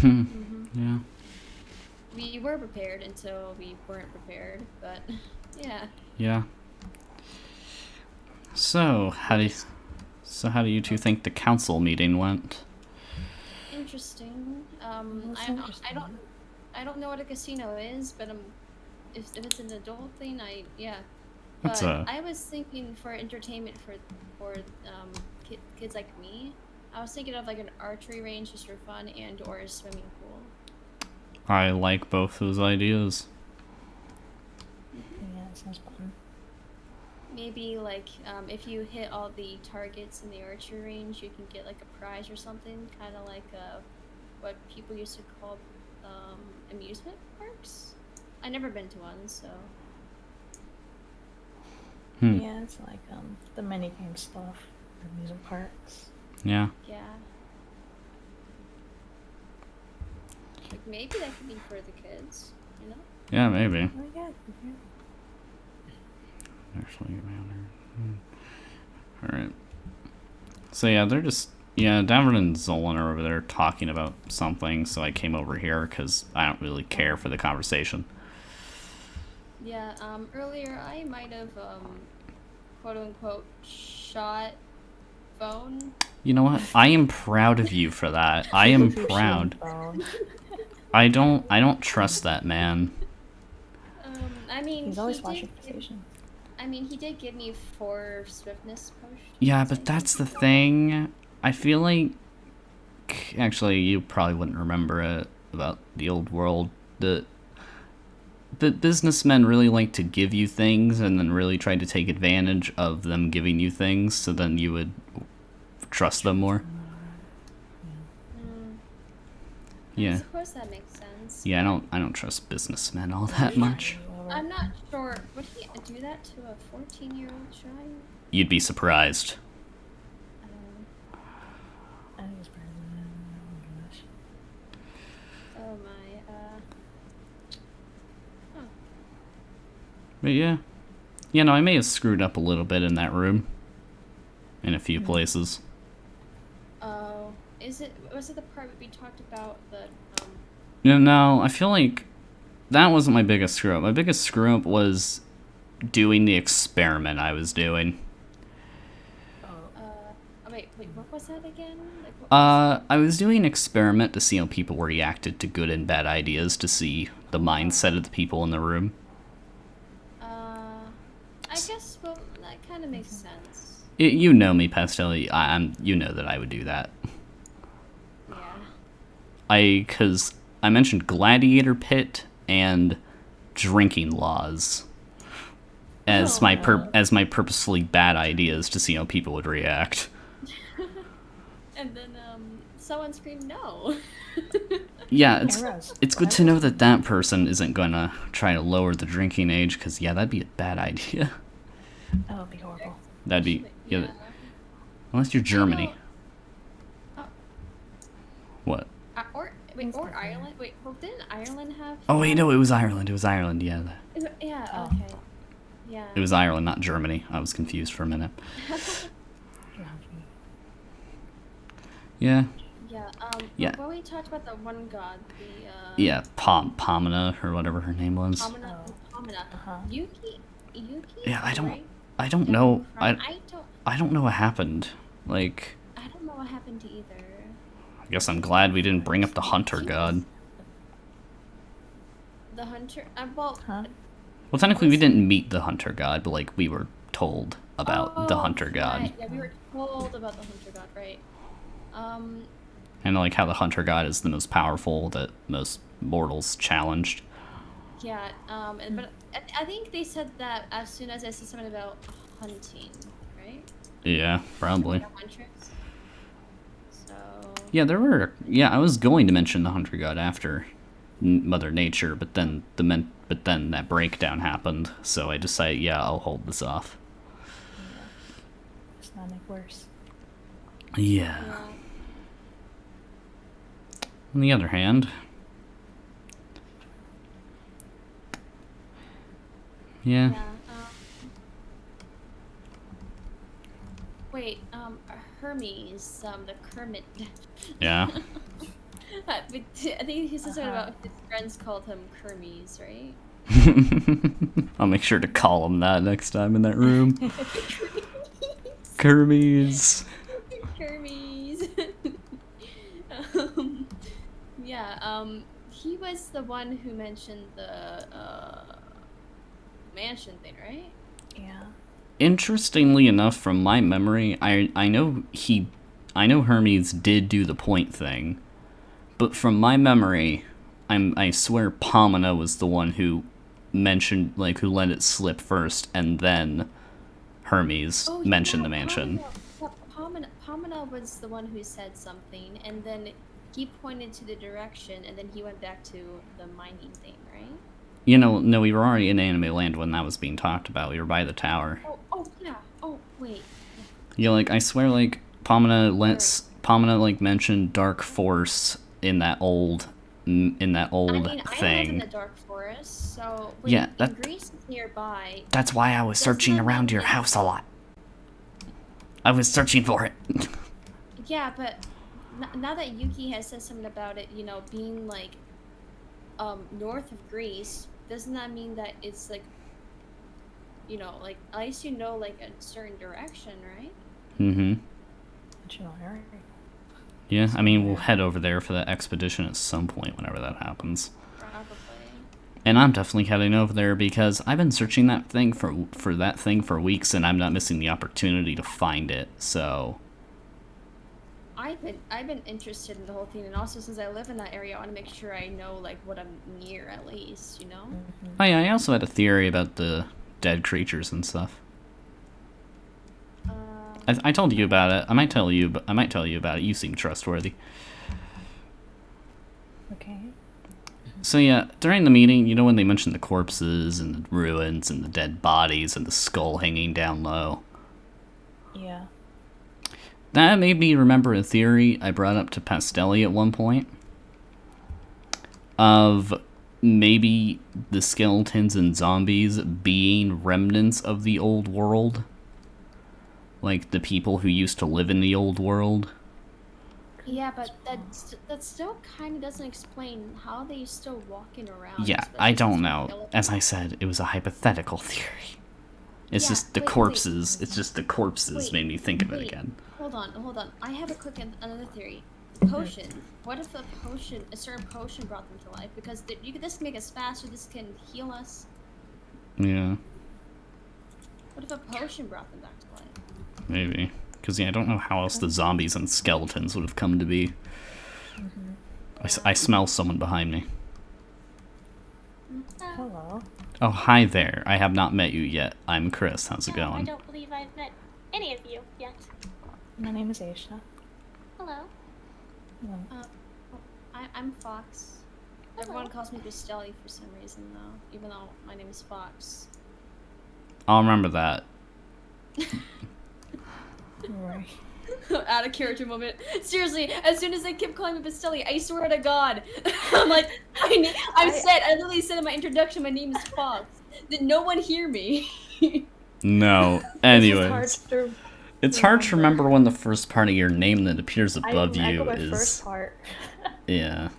digging. Yeah. We were prepared until we weren't prepared, but yeah. Yeah. So how do you two think the council meeting went? Interesting. I don't know what a casino is, but if it's an adult thing, yeah. That's But I was thinking for entertainment for kids like me, I was thinking of like an archery range just for fun and or a swimming pool. I like both those ideas. Yeah, that sounds fun. Maybe like if you hit all the targets in the archery range, you can get like a prize or something, kind of like what people used to call amusement parks. I've never been to one, so. Yeah, it's like the minigame stuff, the amusement parks. Yeah. Yeah. Like maybe that could be for the kids, you know? Yeah, maybe. Oh yeah. Actually, alright. So yeah, they're just Davin and Zolan are over there talking about something. So I came over here because I don't really care for the conversation. Yeah. Earlier I might have quote unquote shot phone. You know what? I am proud of you for that. I am proud. I don't trust that man. I mean, he's always watching PlayStation. I mean, he did give me 4 swiftness potions. Yeah, but that's the thing. I feel like, actually, you probably wouldn't remember it about the old world. The businessmen really like to give you things and then really try to take advantage of them giving you things, so then you would trust them more. Yeah. I suppose that makes sense. Yeah, I don't trust businessmen all that much. I'm not sure. Would he do that to a 14-year-old child? You'd be surprised. I think it's better than that. Oh my. Huh. But yeah. Yeah, no, I may have screwed up a little bit in that room. In a few places. Oh, was it the part we talked about the No, I feel like that wasn't my biggest screw up. My biggest screw up was doing the experiment I was doing. wait, what was that again? Like, I was doing an experiment to see how people reacted to good and bad ideas, to see the mindset of the people in the room. I guess, well, that kind of makes sense. You know me, Pastel. You know that I would do that. Yeah. Because I mentioned gladiator pit and drinking laws as my purposefully bad ideas to see how people would react. And then someone screamed no. Yeah, it's good to know that that person isn't gonna try to lower the drinking age, because yeah, that'd be a bad idea. That would be horrible. That'd be unless you're Germany. What? Or Ireland? Wait, well, didn't Ireland have? Oh wait, no, it was Ireland. It was Ireland. Yeah. Yeah. Okay. Yeah. It was Ireland, not Germany. I was confused for a minute. Yeah. Yeah. Yeah. When we talked about the one god, the Yeah, Pomina or whatever her name was. Pomina. Yuki. Yeah, I don't Right? know. I don't know what happened. Like, I don't know what happened either. I guess I'm glad we didn't bring up the hunter god. The hunter. Well. Well, technically we didn't meet the hunter god, but like we were told about the hunter god. Right. Yeah, we were told about the hunter god, right? And like how the hunter god is the most powerful that most mortals challenged. Yeah. But I think they said that as soon as I said something about hunting, right? Yeah, probably. Huntress. So. Yeah, there were. Yeah, I was going to mention the hunter god after Mother Nature, but then that breakdown happened, so I decided, yeah, I'll hold this off. It's not make worse. Yeah. On the other hand, yeah. Wait, Hermes, the Kermit. Yeah. I think he said something about his friends called him Kermes, right? I'll make sure to call him that next time in that room. Kermes. Kermes. Yeah, he was the one who mentioned the mansion thing, right? Interestingly enough, from my memory, I know Hermes did do the point thing, but from my memory, I swear Pomona was the one who mentioned, like, who let it slip first, and then Hermes mentioned the mansion. Pomona was the one who said something, and then he pointed to the direction, and then he went back to the mining thing, right? You know, no, we were already in Anime Land when that was being talked about. We were by the tower. Oh yeah. Oh wait. Yeah, like, I swear, like, Pomona, like, mentioned Dark Force in that old I mean, I thing. live in the Dark Forest, so Yeah, and Greece is nearby. That's why I was searching around your house a lot. I was searching for it. Yeah, but now that Yuki has said something about it, you know, being like north of Greece, doesn't that mean that it's like, you know, like at least you know like a certain direction, right? Mm-hmm. General area. Yeah, I mean, we'll head over there for that expedition at some point whenever that happens. Probably. And I'm definitely heading over there because I've been searching that thing for that thing for weeks, and I'm not missing the opportunity to find it. So I've been interested in the whole thing, and also since I live in that area, I want to make sure I know like what I'm near at least, you know. Oh yeah, I also had a theory about the dead creatures and stuff. I told you about it. I might tell you about it. You seem trustworthy. Okay. So yeah, during the meeting, you know when they mentioned the corpses and the ruins and the dead bodies and the skull hanging down low? Yeah. That made me remember a theory I brought up to Pastelli at one point. Of maybe the skeletons and zombies being remnants of the old world. Like the people who used to live in the old world. Yeah, but that still kind of doesn't explain how they still walking around. Yeah, I don't know. As I said, it was a hypothetical theory. It's just the corpses. It's just the corpses made me think of it again. Hold on. I have another theory. Potion. What if a certain potion brought them to life? Because this can make us faster. This can heal us. Yeah. What if a potion brought them back to life? Maybe. Because, yeah, I don't know how else the zombies and skeletons would have come to be. I smell someone behind me. Hello. Oh, hi there. I have not met you yet. I'm Chris. How's it No, I going? don't believe I've met any of you yet. My name is Aisha. Hello. Hello. I'm Fox. Everyone calls me Pastelli for some reason, though, even though my name is Fox. I'll remember that. Right. Out of character moment. Seriously, as soon as they kept calling me Pastelli, I swear to God, I'm like, I literally said in my introduction, my name is Fox. Did no one hear me? No. Anyways. It's hard to remember when the first part of your name that appears above you I go by is. first part. Yeah.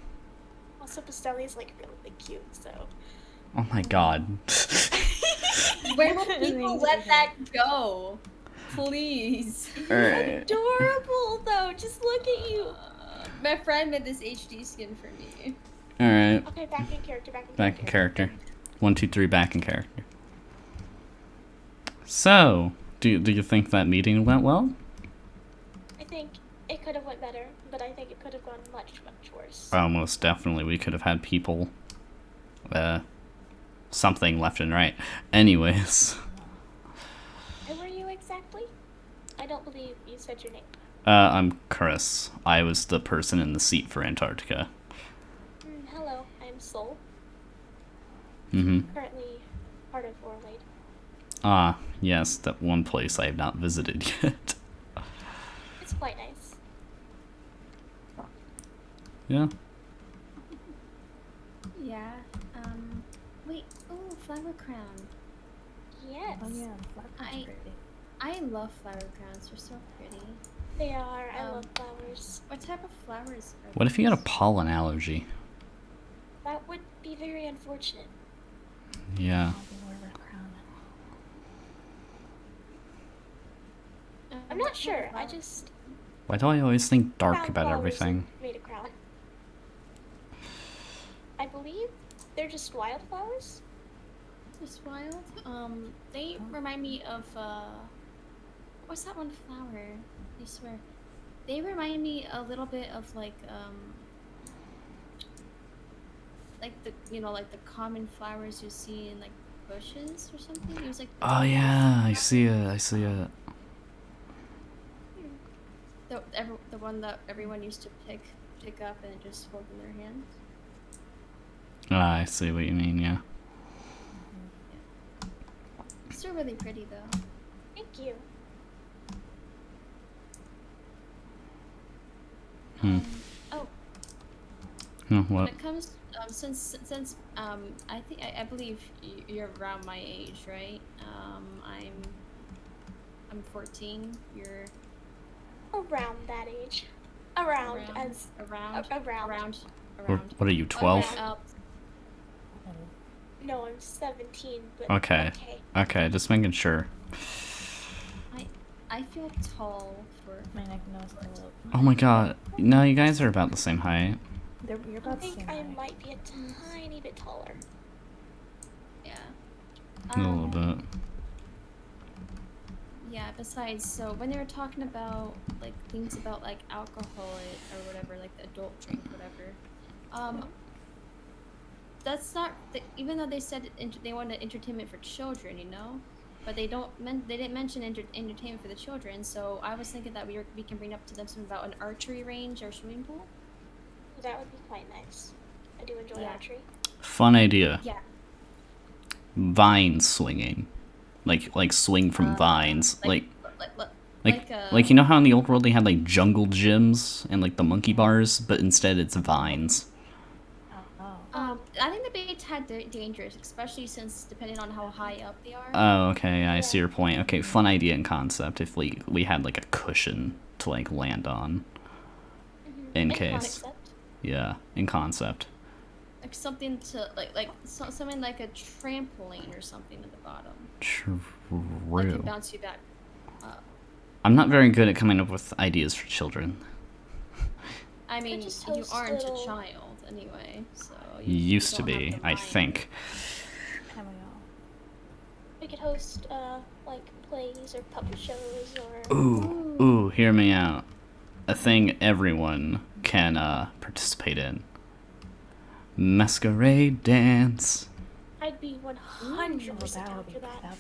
Also, Pastelli is like really cute, so. Oh my god. Where will people let that go? Please. Alright. Adorable though. Just look at you. My friend made this HD skin for me. Alright. Okay, back in character. Back in character. 1, 2, 3, back in character. So, do you think that meeting went well? I think it could have went better, but I think it could have gone much, much worse. Oh, most definitely. We could have had people, something left and right. Anyways. Who were you exactly? I don't believe you said your name. I'm Chris. I was the person in the seat for Antarctica. Hello, I'm Sol. Mm-hmm. Currently part of Orlade. Ah, yes, that one place I have not visited yet. It's quite nice. Yeah. Yeah. Wait. Oh, flower crown. Yes. Oh yeah, flowers are pretty. I love flower crowns. They're so pretty. They are. I love flowers. What type of flowers are What if you had a pollen allergy? That would be very unfortunate. Yeah. I'm not sure. I just Why do I always think dark found about flowers everything? and made a crown. I believe they're just wildflowers. Just wild. They remind me of what's that one flower? I swear. They remind me a little bit of like the like the common flowers you see in like bushes or something. It was like Oh yeah, I see it. I see it. the one that everyone used to pick up and just hold in their hand. Ah, I see what you mean. Yeah. Still really pretty though. Thank you. Oh. No, When what? it comes since I believe you're around my age, right? I'm 14. You're around that age. Around. What are you, 12? No, I'm 17. But Okay. Okay, just making sure. I feel tall for my neck nose a little. Oh my god. No, you guys are about the same height. You're I about the think same I height. might be a tiny bit taller. Yeah. A little bit. Yeah, besides, so when they were talking about like things about like alcohol or whatever, like the adult drink, whatever, that's not even though they said they wanted entertainment for children, you know, but they didn't mention entertainment for the children. So I was thinking that we can bring up to them something about an archery range or swimming pool. That would be quite nice. I do enjoy archery. Fun idea. Yeah. Vine swinging. Like swing from vines. Like like you know how in the old world they had like jungle gyms and like the monkey bars, but instead it's vines. I think the be a tad dangerous, especially since depending on how high up they are. Oh, okay, I see your point. Okay, fun idea and concept if we had like a cushion to like land on. In case. Yeah, in concept. Like something to something like a trampoline or something at the bottom. True. That can bounce you back up. I'm not very good at coming up with ideas for children. I mean, you aren't a child anyway, so You used to be, I think. We could host like plays or puppet shows or. Ooh, hear me out. A thing everyone can participate in. Masquerade Dance. I'd be 100% down for that.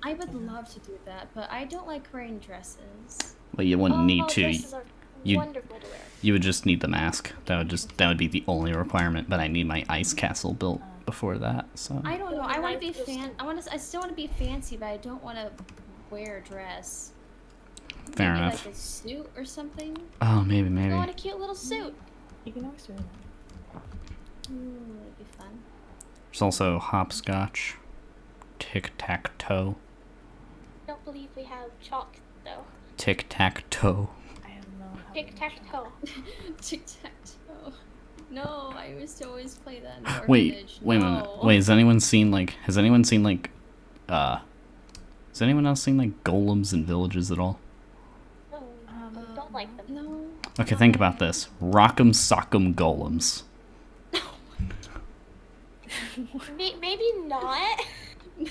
I would love to do that, but I don't like wearing dresses. But you wouldn't need to. Dresses are wonderful to wear. You would just need the mask. That would be the only requirement. But I need my ice castle built before that. So I don't know. I want to be I still want to be fancy, but I don't want to wear a dress. Fair maybe enough. Like a suit or something. Oh, maybe. I want a cute little suit. You can always do that. That'd be fun. There's also hopscotch, tic-tac-toe. I don't believe we have chalk though. Tic-tac-toe. Tic-tac-toe. Tic-tac-toe. No, I used to always play that in the Wait orphanage. a minute. Wait, has anyone seen like has anyone else seen like golems in villages at all? No, don't like them. No. Okay, think about this. Rock'em sock'em golems. Maybe not.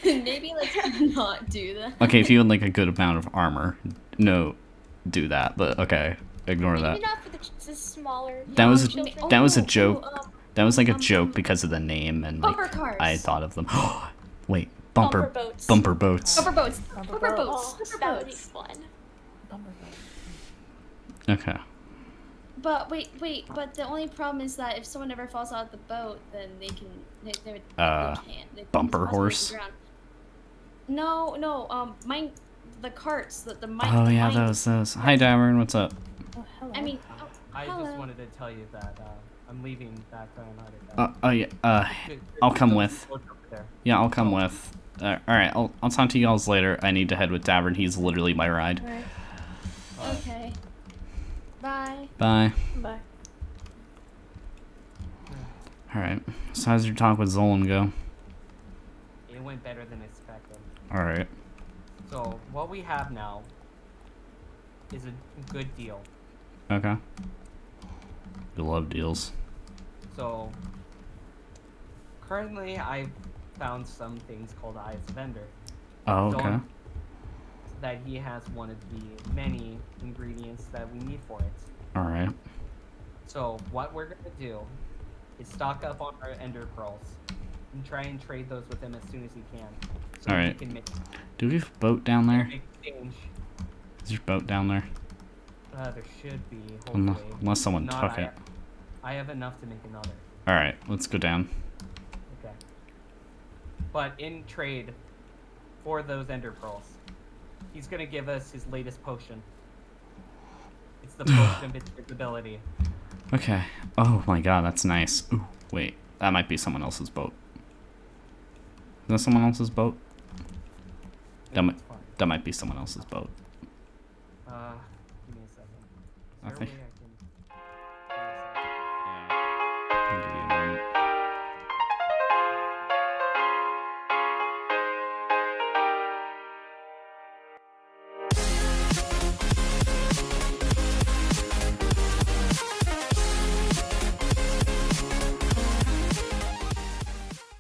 Maybe like not do that. Okay, if you had like a good amount of armor, no, do that. But okay, ignore that. Maybe not for the smaller. That was children. that was a joke. That was like a joke because of the name and like bumper cars. I thought of them. Wait, Bumper boats. Bumper boats. Bumper boats. Bumper Bumper boats. boats. Oh, that would be fun. Okay. But wait, but the only problem is that if someone ever falls out of the boat, then they can't. Bumper horse. No, the carts, the mine. Oh yeah, those. Hi, Davern, what's up? Oh, hello. I mean, I hello. just wanted to tell you that I'm leaving back on Oh yeah. I'll come with. Yeah, I'll come with. All right, I'll talk to you guys later. I need to head with Davern. He's literally my ride. Right. Okay. Bye. Bye. Bye. All right. So how's your talk with Zolan go? It went better than expected. All right. So what we have now is a good deal. Okay. You love deals. So currently, I've found some things called Eyes of Ender. Oh, okay. That he has one of the many ingredients that we need for it. All right. So what we're gonna do is stock up on our Ender Pearls and try and trade those with him as soon as he can. So All that right. we can make Do we have a boat down there? exchange. Is there a boat down there? There should be, hopefully. Unless someone If not, took it. I have enough to make another. All right, let's go down. Okay. But in trade for those Ender Pearls, he's gonna give us his latest potion. It's the potion of invisibility. Okay. Oh my god, that's nice. Ooh, wait. That might be someone else's boat. Is that someone else's boat? That might be someone else's boat. Give me a second. I think